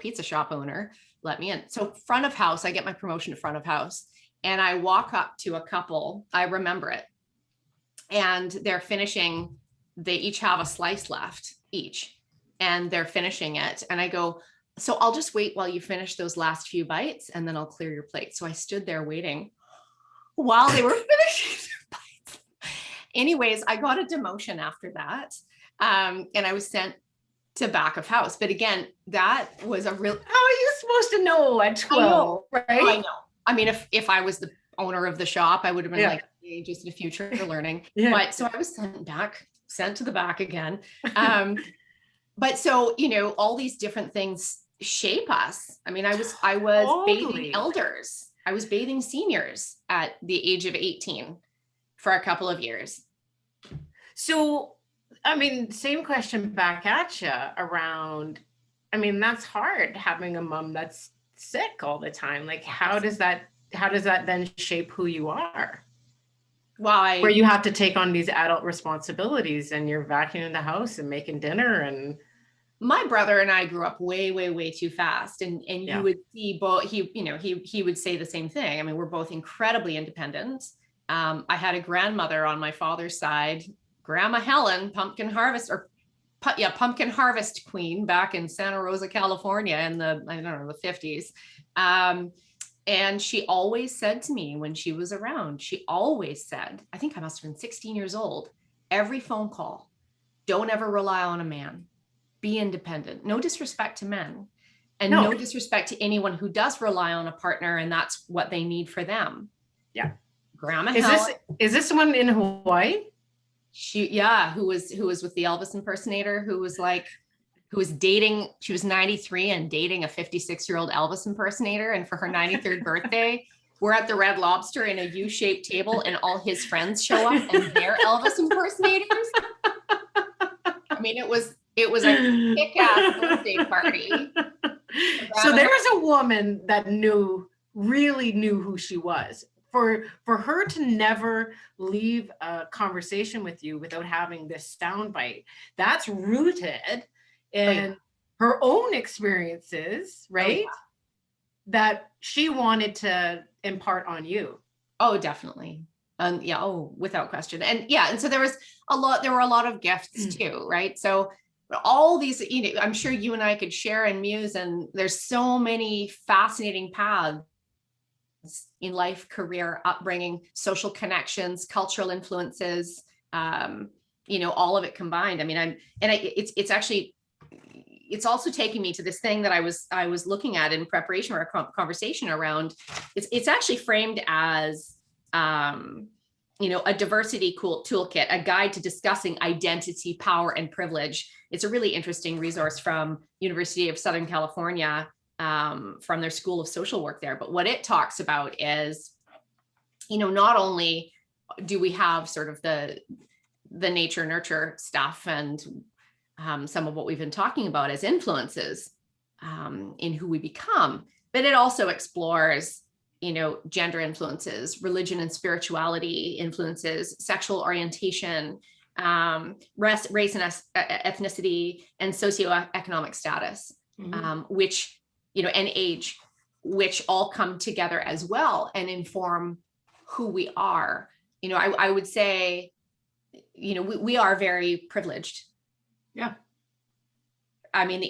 pizza shop owner let me in. So front of house, I get my promotion to front of house, and I walk up to a couple. I remember it. And they're finishing, they each have a slice left each, and they're finishing it. And I go, so I'll just wait while you finish those last few bites, and then I'll clear your plate. So I stood there waiting while they were finishing their bites. anyways, I got a demotion after that. And I was sent to back of house. But again, that was a real, how are you supposed to know at 12, right? I know. I mean, if I was the owner of the shop, I would have been like, hey, just in the future learning. But so I was sent to the back again. But so, you know, all these different things shape us. I mean, I was bathing elders. I was bathing seniors at the age of 18 for a couple of years. So, I mean, same question back at you around, I mean, that's hard having a mom that's sick all the time. Like, how does that then shape who you are? Where you have to take on these adult responsibilities and you're vacuuming the house and making dinner. And my brother and I grew up way, way, way too fast. And you would see both, he would say the same thing. I mean, we're both incredibly independent. I had a grandmother on my father's side, Grandma Helen, pumpkin harvest queen back in Santa Rosa, California in the 50s. And she always said to me when she was around, she always said, I think I must have been 16 years old, every phone call, don't ever rely on a man, be independent. No disrespect to men, and no disrespect to anyone who does rely on a partner and that's what they need for them. Yeah. Grandma Helen. Is this the one in Hawaii? Who was with the Elvis impersonator, who was dating, she was 93 and dating a 56-year-old Elvis impersonator. And for her 93rd birthday, we're at the Red Lobster in a U-shaped table and all his friends show up and they're Elvis impersonators. I mean, it was a kick-ass birthday party. So there was a woman that really knew who she was. For her to never leave a conversation with you without having this soundbite, that's rooted in her own experiences, right? That she wanted to impart on you. Oh, definitely. Without question. And so there were a lot of gifts too, right? So all these, I'm sure you and I could share and muse, and there's so many fascinating paths in life, career, upbringing, social connections, cultural influences, all of it combined. I mean, it's also taking me to this thing that I was looking at in preparation for a conversation around. It's actually framed as, a diversity toolkit, a guide to discussing identity, power, and privilege. It's a really interesting resource from University of Southern California, from their School of Social Work there. But what it talks about is, not only do we have sort of the nature nurture stuff and some of what we've been talking about as influences in who we become, but it also explores, gender influences, religion and spirituality influences, sexual orientation, race and ethnicity, and socioeconomic status, which, and age, which all come together as well and inform who we are. I would say, we are very privileged. Yeah. I mean, the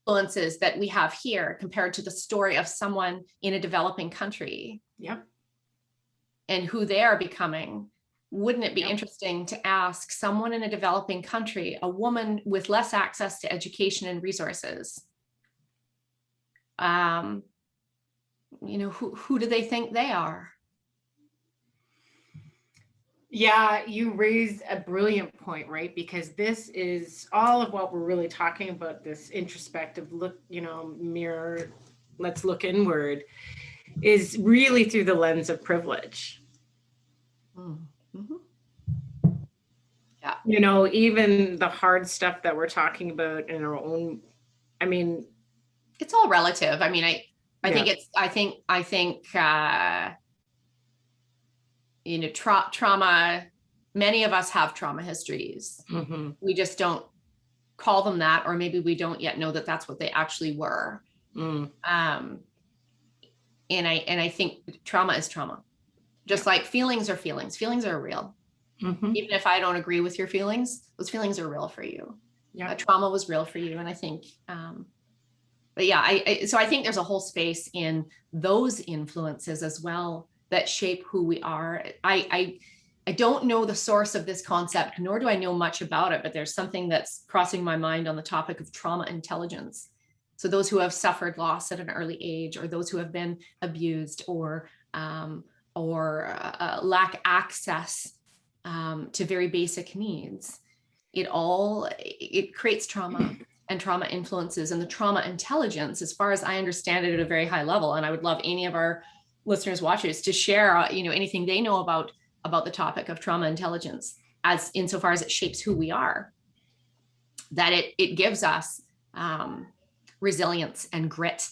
influences that we have here compared to the story of someone in a developing country. Yep. And who they are becoming. Wouldn't it be interesting to ask someone in a developing country, a woman with less access to education and resources, who do they think they are? Yeah, you raised a brilliant point, right? Because this is all of what we're really talking about, this introspective look, mirror, let's look inward, is really through the lens of privilege. Mm-hmm. Yeah. Even the hard stuff that we're talking about in our own, I mean, it's all relative. I mean, I think trauma, many of us have trauma histories. Mm-hmm. We just don't call them that, or maybe we don't yet know that that's what they actually were. And I think trauma is trauma. Just like feelings are feelings. Feelings are real. Mm-hmm. Even if I don't agree with your feelings, those feelings are real for you. Yeah. Trauma was real for you. And I think, but yeah, so I think there's a whole space in those influences as well that shape who we are. I don't know the source of this concept, nor do I know much about it, but there's something that's crossing my mind on the topic of trauma intelligence. So those who have suffered loss at an early age, or those who have been abused, or lack access to very basic needs, it creates trauma, and trauma influences, and the trauma intelligence, as far as I understand it, at a very high level. And I would love any of our listeners, watchers, to share, anything they know about the topic of trauma intelligence, as insofar as it shapes who we are, that it gives us resilience and grit.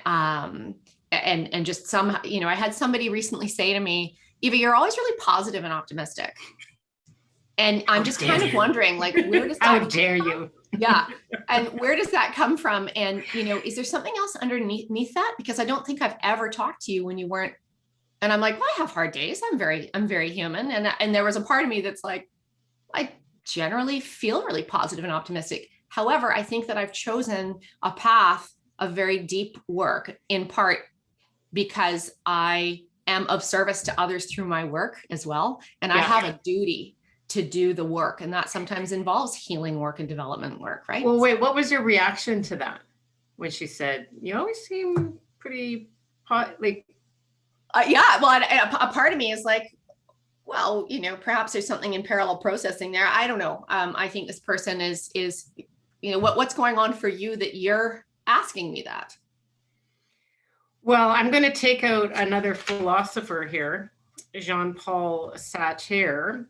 And just some, I had somebody recently say to me, Eva, you're always really positive and optimistic. And I'm just kind of wondering, like, where does that How dare you? Yeah. And where does that come from? And, is there something else underneath that? Because I don't think I've ever talked to you when you weren't. And I'm like, well, I have hard days. I'm very human. And there was a part of me that's like, I generally feel really positive and optimistic. However, I think that I've chosen a path of very deep work, in part because I am of service to others through my work as well. And I have a duty to do the work. And that sometimes involves healing work and development work, right? Well, wait, what was your reaction to that when she said, you always seem pretty like... Yeah, well, a part of me is like, well, perhaps there's something in parallel processing there. I don't know. I think this person is, what's going on for you that you're asking me that? Well, I'm going to take out another philosopher here, Jean-Paul Sacher.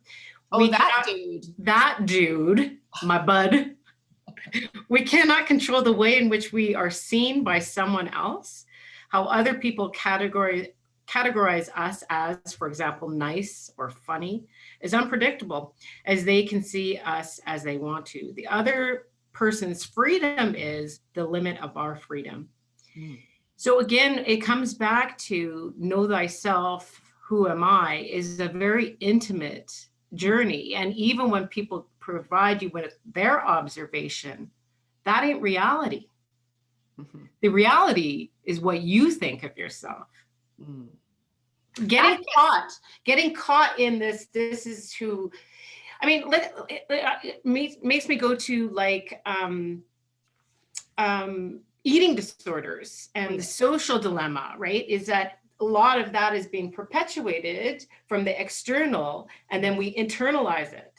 Oh, that dude, my bud. We cannot control the way in which we are seen by someone else. How other people categorize us as, for example, nice or funny, is unpredictable, as they can see us as they want to. The other person's freedom is the limit of our freedom. So again, it comes back to know thyself, who am I, is a very intimate journey. And even when people provide you with their observation, that ain't reality. The reality is what you think of yourself. Getting caught in this is who, I mean, it makes me go to like eating disorders and the social dilemma, right? Is that a lot of that is being perpetuated from the external, and then we internalize it.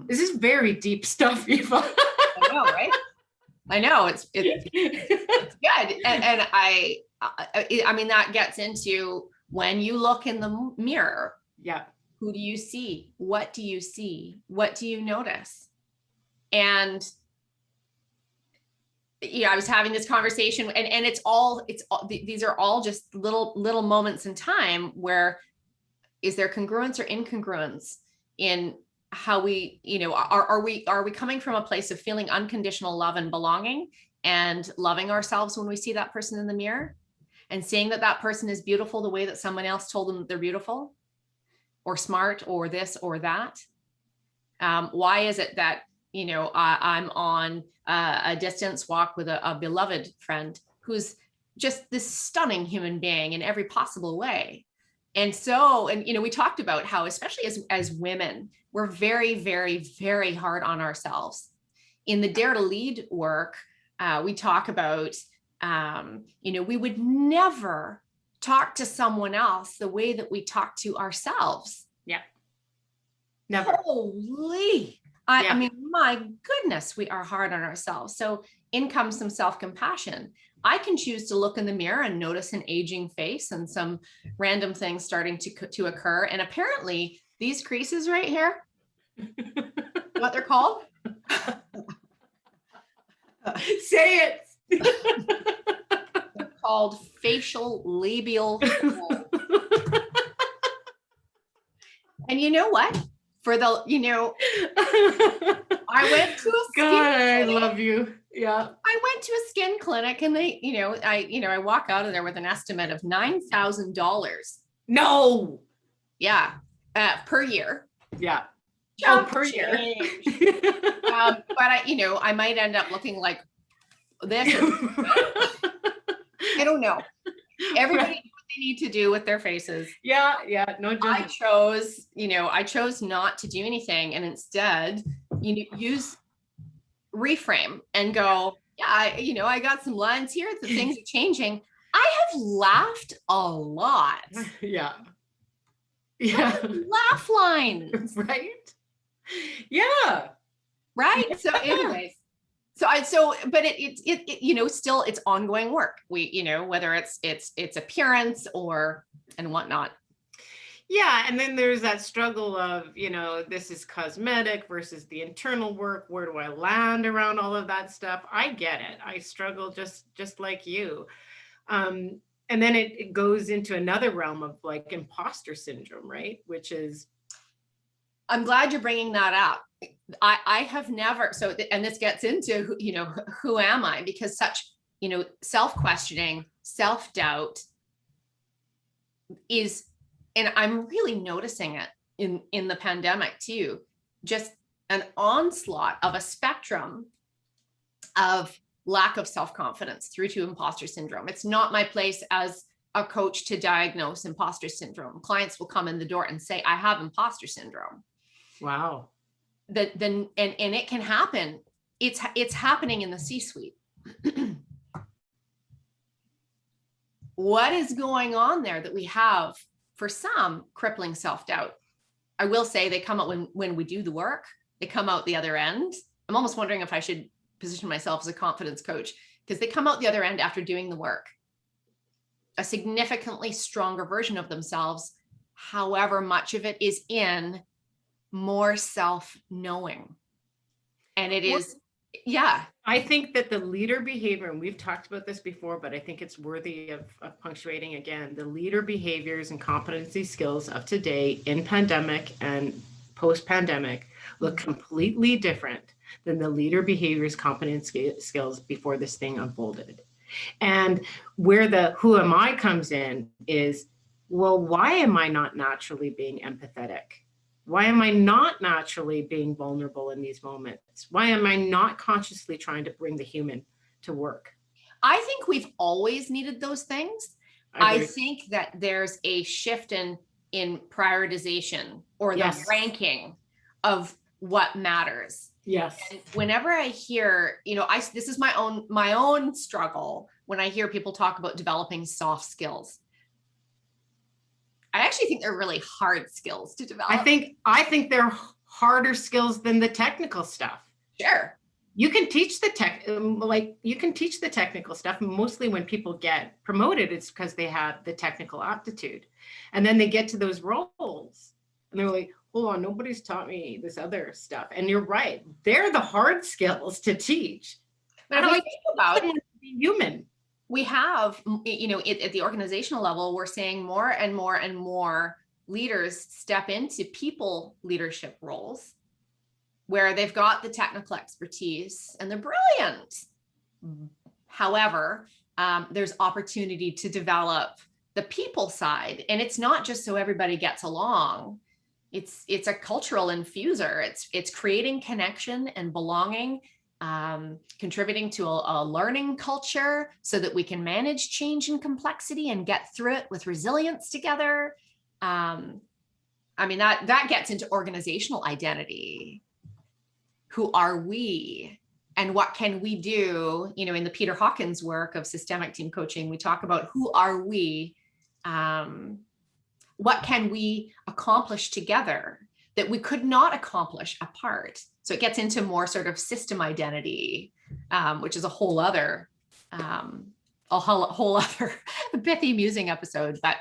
This is very deep stuff, Eva. I know, right? I know, it's good. And I mean, that gets into when you look in the mirror. Yeah. Who do you see? What do you see? What do you notice? And I was having this conversation, and these are all just little moments in time where, is there congruence or incongruence in how we, are we coming from a place of feeling unconditional love and belonging and loving ourselves when we see that person in the mirror and seeing that person is beautiful the way that someone else told them that they're beautiful or smart or this or that? Why is it that, I'm on a distance walk with a beloved friend who's just this stunning human being in every possible way? And so, we talked about how, especially as women, we're very, very, very hard on ourselves. In the Dare to Lead work, we talk about, we would never talk to someone else the way that we talk to ourselves. Yeah. Never. Holy. I mean, my goodness, we are hard on ourselves. So in comes some self-compassion. I can choose to look in the mirror and notice an aging face and some random things starting to occur. And apparently these creases right here, what they're called? Say it. They're called facial labial. And you know what? For the, I went to a skin clinic. I love you. Yeah. I went to a skin clinic, and they, I walk out of there with an estimate of $9,000. No. Yeah. Per year. Yeah. Per year. But I might end up looking like this. I don't know. Everybody they need to do with their faces. Yeah, no judgment. I chose not to do anything, and instead, use reframe and go, yeah, I got some lines here. The things are changing. I have laughed a lot. Yeah. Laugh lines. Right. Yeah. Right. So anyways, but it still it's ongoing work. We, whether it's appearance and whatnot. Yeah. And then there's that struggle of, this is cosmetic versus the internal work. Where do I land around all of that stuff? I get it. I struggle just like you. And then it goes into another realm of like imposter syndrome, right? Which is. I'm glad you're bringing that up. I have never, and this gets into, who am I? Because such, self-questioning, self-doubt is, and I'm really noticing it in the pandemic too, just an onslaught of a spectrum of lack of self-confidence through to imposter syndrome. It's not my place as a coach to diagnose imposter syndrome. Clients will come in the door and say, I have imposter syndrome. Wow. And it can happen. It's happening in the C-suite. What is going on there that we have, for some, crippling self-doubt? I will say they come out when we do the work, they come out the other end. I'm almost wondering if I should position myself as a confidence coach, because they come out the other end after doing the work, a significantly stronger version of themselves. However, much of it is in more self-knowing. And it is, yeah. I think that the leader behavior, and we've talked about this before, but I think it's worthy of punctuating again, the leader behaviors and competency skills of today in pandemic and post-pandemic look completely different than the leader behaviors, competency skills before this thing unfolded. And where the who am I comes in is, well, why am I not naturally being empathetic? Why am I not naturally being vulnerable in these moments? Why am I not consciously trying to bring the human to work? I think we've always needed those things. I think that there's a shift in prioritization or the ranking of what matters. Yes. And whenever I hear, this is my own struggle when I hear people talk about developing soft skills. I actually think they're really hard skills to develop. I think they're harder skills than the technical stuff. Sure. You can teach the technical stuff. Mostly when people get promoted, it's because they have the technical aptitude. And then they get to those roles and they're like, hold on, nobody's taught me this other stuff. And you're right. They're the hard skills to teach. But if we think about being human. We have, at the organizational level, we're seeing more and more and more leaders step into people leadership roles where they've got the technical expertise and they're brilliant. However, there's opportunity to develop the people side. And it's not just so everybody gets along. It's a cultural infuser. It's creating connection and belonging, contributing to a learning culture so that we can manage change and complexity and get through it with resilience together. That gets into organizational identity. Who are we? And what can we do? In the Peter Hawkins work of systemic team coaching, we talk about who are we? What can we accomplish together that we could not accomplish apart? So it gets into more sort of system identity, which is a whole other Pithy Musing episode. But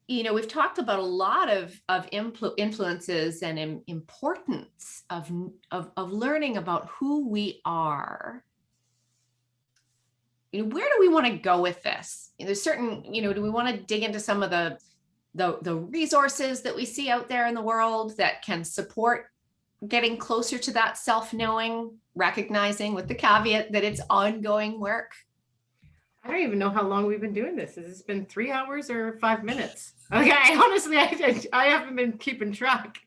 we've talked about a lot of influences and importance of learning about who we are. Where do we want to go with this? There's certain, do we want to dig into some of the resources that we see out there in the world that can support getting closer to that self-knowing, recognizing with the caveat that it's ongoing work? I don't even know how long we've been doing this. Has this been 3 hours or 5 minutes? Okay, honestly, I haven't been keeping track.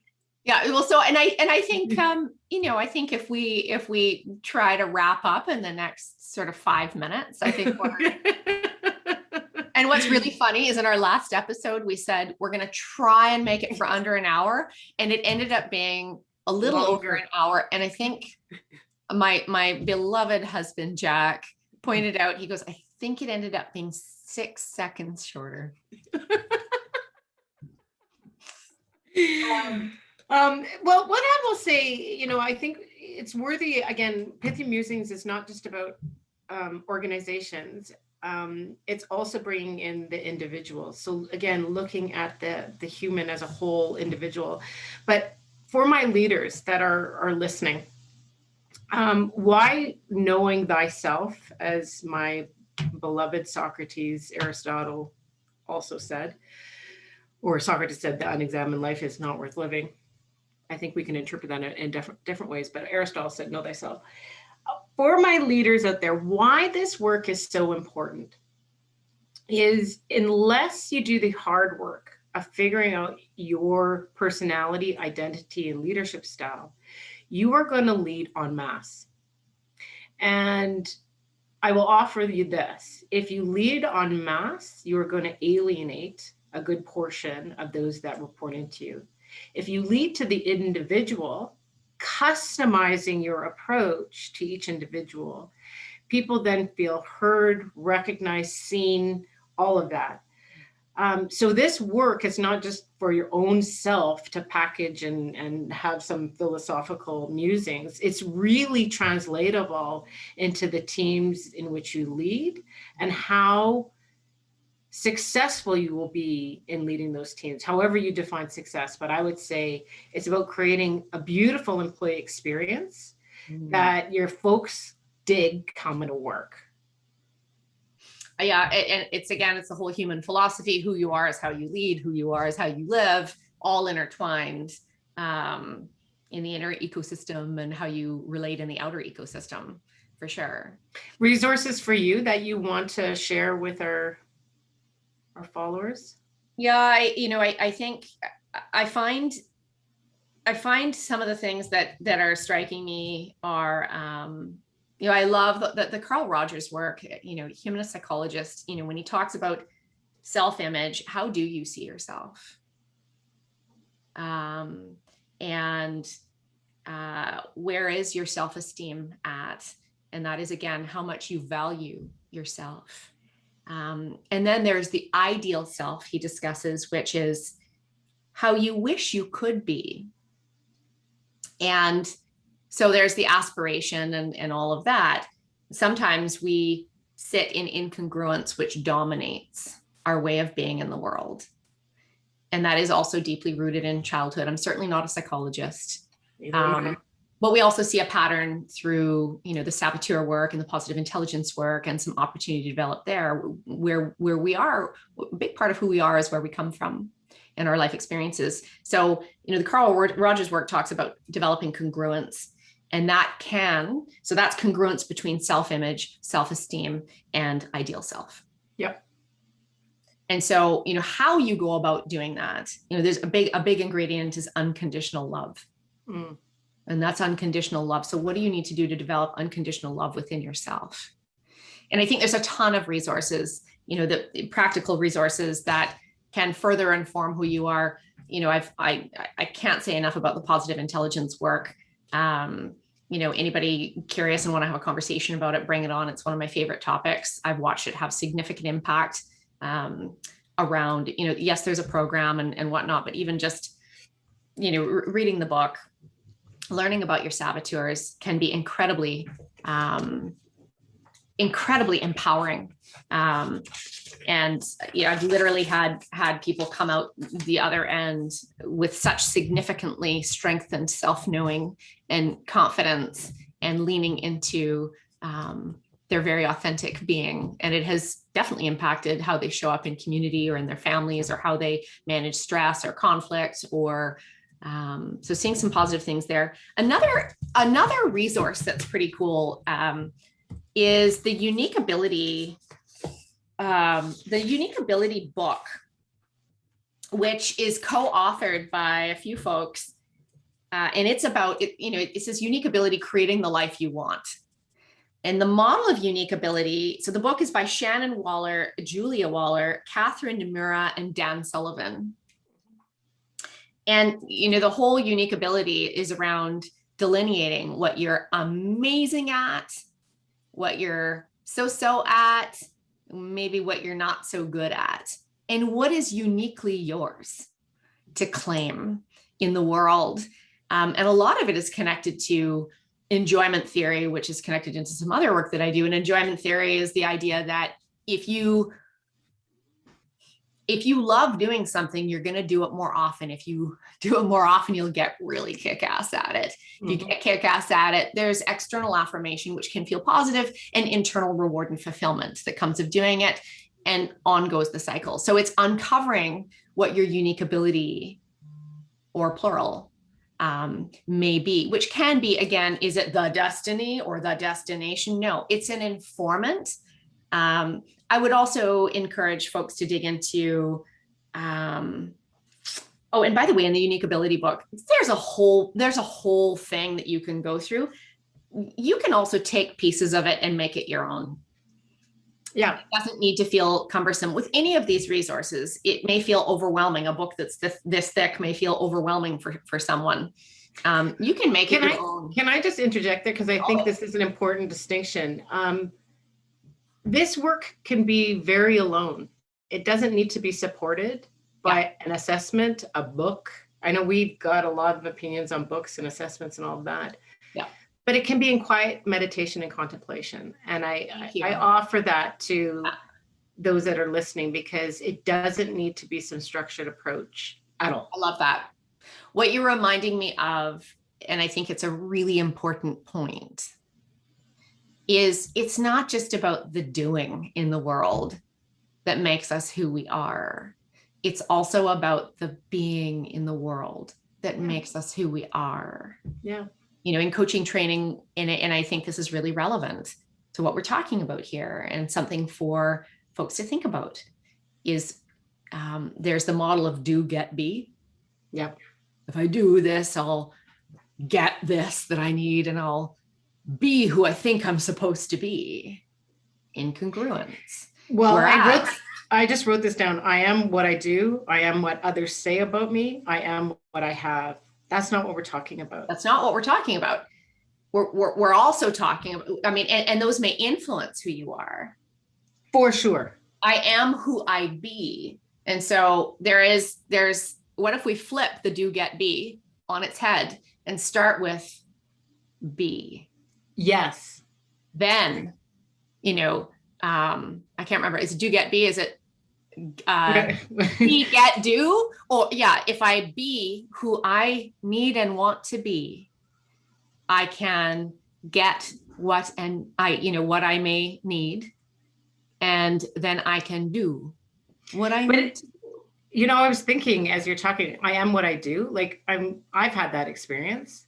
Yeah. Well, so, and I think, I think if we try to wrap up in the next sort of 5 minutes, I think and what's really funny is in our last episode, we said, we're going to try and make it for under an hour. And it ended up being a little over an hour. And I think my beloved husband, Jack, pointed out, he goes, I think it ended up being 6 seconds shorter. Well, what I will say, I think it's worthy, again, Pithy Musings is not just about organizations. It's also bringing in the individual. So again, looking at the human as a whole individual. But for my leaders that are listening, why knowing thyself, as my beloved Socrates, Aristotle also said, or Socrates said, the unexamined life is not worth living. I think we can interpret that in different ways, but Aristotle said, know thyself. For my leaders out there, why this work is so important is, unless you do the hard work of figuring out your personality, identity, and leadership style, you are going to lead en masse. And I will offer you this. If you lead en masse, you are going to alienate a good portion of those that report into you. If you lead to the individual, customizing your approach to each individual, people then feel heard, recognized, seen, all of that. So this work is not just for your own self to package and have some philosophical musings. It's really translatable into the teams in which you lead and how successful you will be in leading those teams, however you define success. But I would say it's about creating a beautiful employee experience that your folks dig coming to work. Yeah. And it's the whole human philosophy. Who you are is how you lead, who you are is how you live, all intertwined in the inner ecosystem and how you relate in the outer ecosystem, for sure. Resources for you that you want to share with our followers? Yeah, I think I find some of the things that are striking me are, I love the Carl Rogers work, humanist psychologist, when he talks about self-image, how do you see yourself? And where is your self-esteem at? And that is, again, how much you value yourself. And then there's the ideal self he discusses, which is how you wish you could be. And so there's the aspiration and all of that. Sometimes we sit in incongruence, which dominates our way of being in the world. And that is also deeply rooted in childhood. I'm certainly not a psychologist. But we also see a pattern through, the saboteur work and the positive intelligence work and some opportunity to develop there where we are, a big part of who we are is where we come from in our life experiences. So, the Carl Rogers work talks about developing congruence, and that's congruence between self-image, self-esteem, and ideal self. Yep. And so, how you go about doing that, there's a big ingredient is unconditional love. And that's unconditional love. So what do you need to do to develop unconditional love within yourself? And I think there's a ton of resources, the practical resources that can further inform who you are. I can't say enough about the positive intelligence work. Anybody curious and want to have a conversation about it, bring it on. It's one of my favorite topics. I've watched it have significant impact around, yes, there's a program and whatnot, but even just, reading the book, learning about your saboteurs can be incredibly empowering. And I've literally had people come out the other end with such significantly strengthened self-knowing and confidence and leaning into their very authentic being. And it has definitely impacted how they show up in community or in their families, or how they manage stress or conflict, or so seeing some positive things there. Another resource that's pretty cool is the Unique Ability book, which is co-authored by a few folks. And it's about, it says unique ability, creating the life you want. And the model of unique ability, so the book is by Shannon Waller, Julia Waller, Catherine Nomura, and Dan Sullivan. And, the whole unique ability is around delineating what you're amazing at, what you're so at, maybe what you're not so good at, and what is uniquely yours to claim in the world. And a lot of it is connected to enjoyment theory, which is connected into some other work that I do. And enjoyment theory is the idea that if you love doing something, you're going to do it more often. If you do it more often, you'll get really kick-ass at it. If you get kick-ass at it, there's external affirmation, which can feel positive, and internal reward and fulfillment that comes of doing it, and on goes the cycle. So it's uncovering what your unique ability, or plural, may be, which can be, again, is it the destiny or the destination? No, it's an informant. I would also encourage folks to dig into, and by the way, in the unique ability book, there's a whole thing that you can go through. You can also take pieces of it and make it your own. Yeah. It doesn't need to feel cumbersome with any of these resources. It may feel overwhelming. A book that's this thick may feel overwhelming for someone. You can make it your own. Can I just interject there? Because I think this is an important distinction. This work can be very alone. It doesn't need to be supported by an assessment, a book. I know we've got a lot of opinions on books and assessments and all of that. Yeah. But it can be in quiet meditation and contemplation. And I offer that to those that are listening, because it doesn't need to be some structured approach at all. I love that. What you're reminding me of, and I think it's a really important point, is it's not just about the doing in the world that makes us who we are. It's also about the being in the world that makes us who we are. Yeah. In coaching training, and I think this is really relevant to what we're talking about here, and something for folks to think about is there's the model of do, get, be. Yep. If I do this, I'll get this that I need, and I'll be who I think I'm supposed to be. Incongruence. Well, I just wrote this down. I am what I do. I am what others say about me. I am what I have. That's not what we're talking about. That's not what we're talking about. We're also talking about, and those may influence who you are. For sure. I am who I be. And so there's, what if we flip the do, get, be on its head and start with be? Yes. Then, I can't remember. Is it do, get, be? Is it be, get, do? Or if I be who I need and want to be, I can get what I may need, and then I can do what I need to do. I was thinking as you're talking, I am what I do. Like I've had that experience.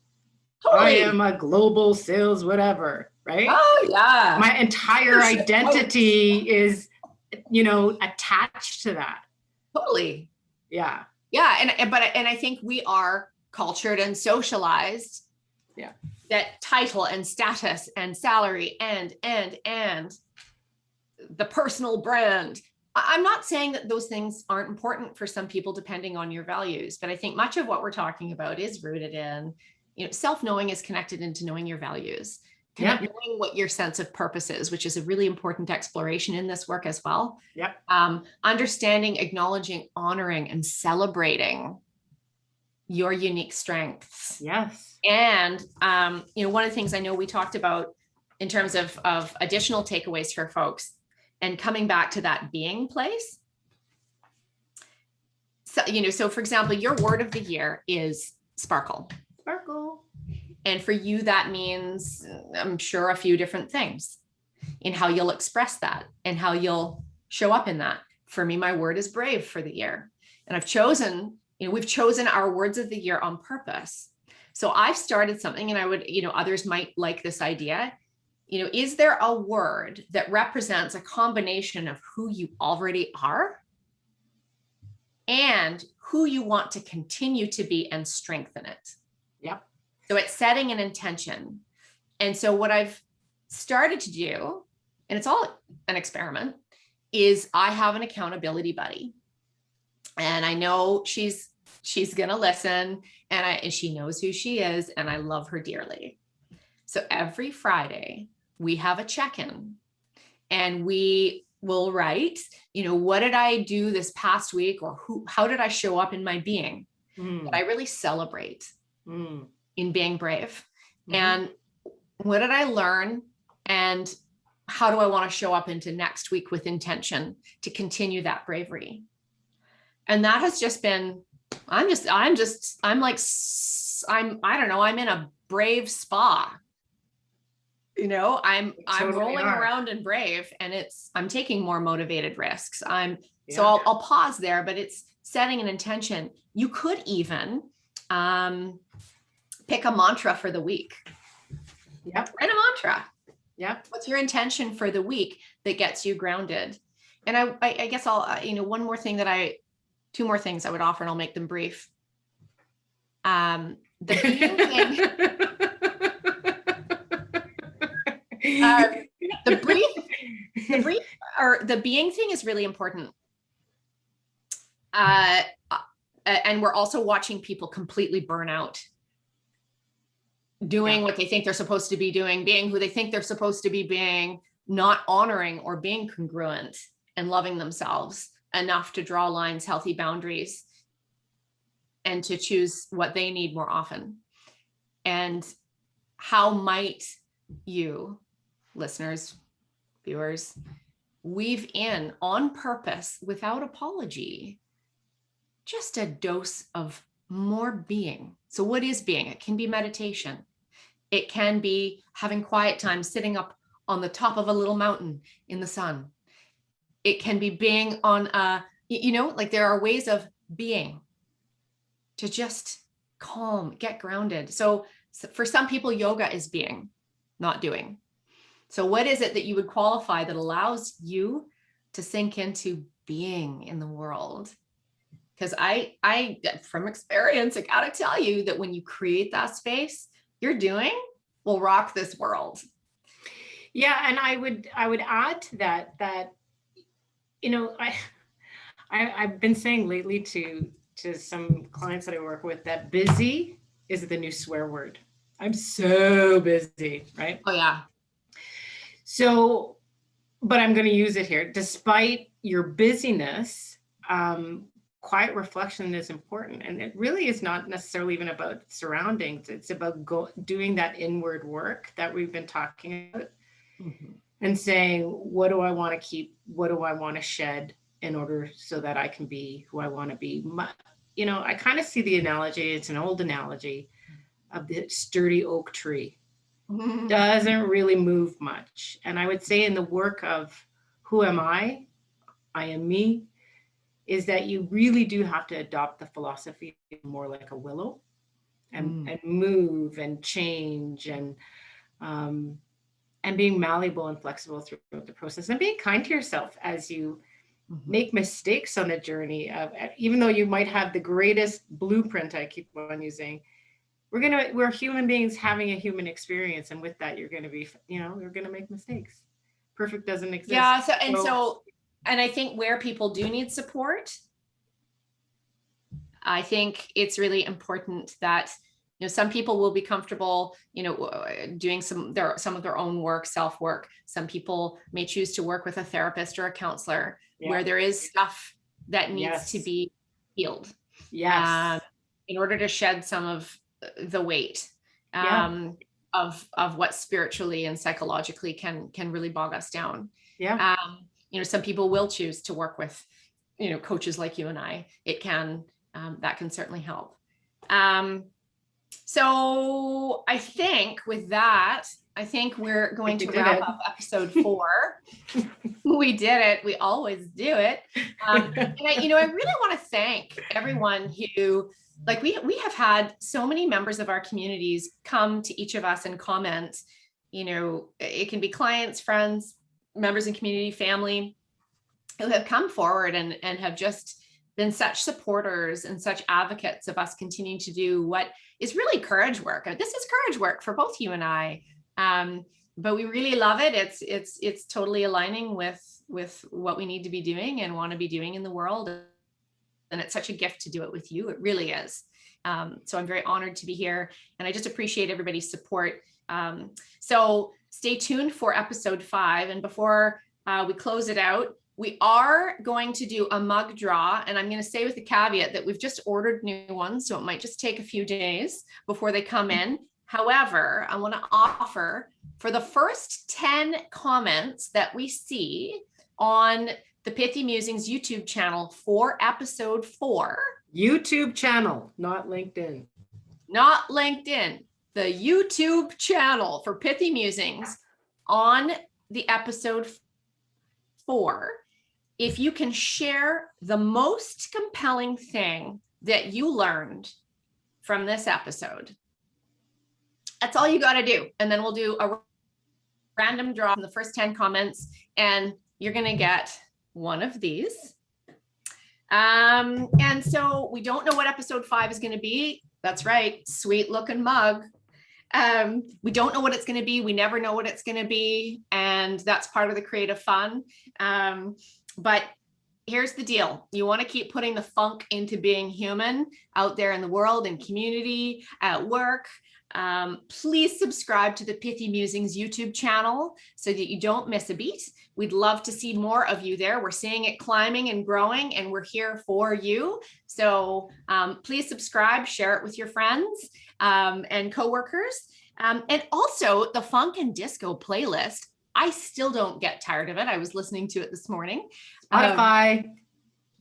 Totally. I am a global sales, whatever, right? Oh yeah. My entire identity is, attached to that. Totally. Yeah. Yeah. And I think we are cultured and socialized. Yeah. That title and status and salary and the personal brand. I'm not saying that those things aren't important for some people, depending on your values, but I think much of what we're talking about is rooted in, self-knowing is connected into knowing your values. Knowing what your sense of purpose is, which is a really important exploration in this work as well. Yep. Understanding, acknowledging, honoring, and celebrating your unique strengths. Yes. And, one of the things I know we talked about in terms of additional takeaways for folks, and coming back to that being place. So for example, your word of the year is sparkle. Sparkle. And for you, that means, I'm sure, a few different things in how you'll express that and how you'll show up in that. For me, my word is brave for the year. And I've chosen, we've chosen our words of the year on purpose. So I've started something, and I would, others might like this idea. Is there a word that represents a combination of who you already are and who you want to continue to be and strengthen it? Yep. So it's setting an intention. And so what I've started to do, and it's all an experiment, is I have an accountability buddy. And I know she's going to listen, and she knows who she is, and I love her dearly. So every Friday we have a check-in, and we will write, what did I do this past week, or how did I show up in my being that I really celebrate in being brave? And what did I learn, and how do I want to show up into next week with intention to continue that bravery? And that has just been, I'm in a brave spa. I'm rolling around in brave, and I'm taking more motivated risks. So I'll pause there, but it's setting an intention. You could even pick a mantra for the week. Yep. Write a mantra. Yep. What's your intention for the week that gets you grounded? And I guess I'll, two more things I would offer, and I'll make them brief. The being thing, the being thing is really important. And we're also watching people completely burn out, doing what they think they're supposed to be doing, being who they think they're supposed to be being, not honoring or being congruent and loving themselves enough to draw lines, healthy boundaries, and to choose what they need more often. And how might you, listeners, viewers, weave in on purpose, without apology, just a dose of more being? So what is being? It can be meditation. It can be having quiet time, sitting up on the top of a little mountain in the sun. It can be being on there are ways of being to just calm, get grounded. So for some people, yoga is being, not doing. So what is it that you would qualify that allows you to sink into being in the world? Because I, from experience, I gotta tell you that when you create that space, your doing will rock this world. Yeah, and I would add to that I've been saying lately to some clients that I work with that busy is the new swear word. I'm so busy, right? Oh yeah. So, but I'm going to use it here. Despite your busyness, quiet reflection is important. And it really is not necessarily even about surroundings. It's about doing that inward work that we've been talking about, and saying, what do I want to keep? What do I want to shed in order so that I can be who I want to be? I kind of see the analogy, it's an old analogy, of the sturdy oak tree. Doesn't really move much. And I would say in the work of who am I am me, is that you really do have to adopt the philosophy more like a willow, and move and change, and being malleable and flexible throughout the process, and being kind to yourself as you make mistakes on the journey of, even though you might have the greatest blueprint, I keep on using, we're human beings having a human experience. And with that, you're going to be, you're going to make mistakes. Perfect doesn't exist. Yeah. And I think where people do need support, I think it's really important that, some people will be comfortable, doing some of their own work, self-work. Some people may choose to work with a therapist or a counselor, where there is stuff that needs to be healed. Yes. In order to shed some of the weight of what spiritually and psychologically can really bog us down. Yeah. Some people will choose to work with, coaches like you and I. It can, that can certainly help. So I think with that, we're going to wrap up episode 4. We did it. We always do it. And I really want to thank everyone who, we have had so many members of our communities come to each of us and comment. It can be clients, friends, members in community, family, who have come forward and have just been such supporters and such advocates of us continuing to do what is really courage work. This is courage work for both you and I. But we really love it. It's totally aligning with what we need to be doing and want to be doing in the world. And it's such a gift to do it with you. It really is. So I'm very honored to be here, and I just appreciate everybody's support. So stay tuned for episode 5. And before we close it out, we are going to do a mug draw, and I'm going to say with the caveat that we've just ordered new ones, so it might just take a few days before they come in. However, I want to offer for the first 10 comments that we see on the Pithy Musings YouTube channel for episode 4. YouTube channel, not LinkedIn. Not LinkedIn, the YouTube channel for Pithy Musings on the episode 4. If you can share the most compelling thing that you learned from this episode, that's all you got to do. And then we'll do a random draw from the first 10 comments, and you're going to get one of these. And so we don't know what episode 5 is going to be. That's right. Sweet looking mug. We don't know what it's going to be. We never know what it's going to be. And that's part of the creative fun. But here's the deal. You want to keep putting the funk into being human out there in the world and community, at work. Please subscribe to the Pithy Musings YouTube channel so that you don't miss a beat. We'd love to see more of you there. We're seeing it climbing and growing, and we're here for you. So please subscribe, share it with your friends and coworkers. And also the funk and disco playlist. I still don't get tired of it. I was listening to it this morning. Spotify.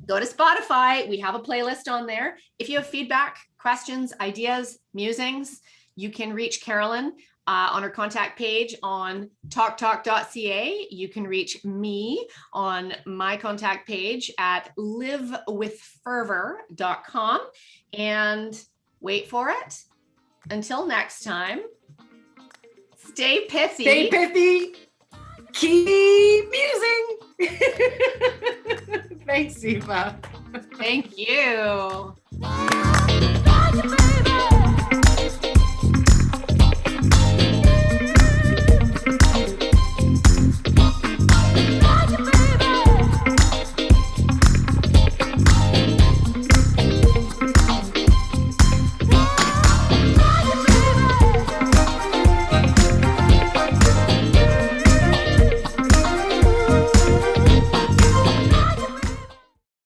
Go to Spotify. We have a playlist on there. If you have feedback, questions, ideas, musings, you can reach Caroline on her contact page on talktalk.ca. You can reach me on my contact page at livewithfervor.com. And wait for it. Until next time, stay pithy. Stay pithy. Keep musing. Thanks, Eva. Thank you.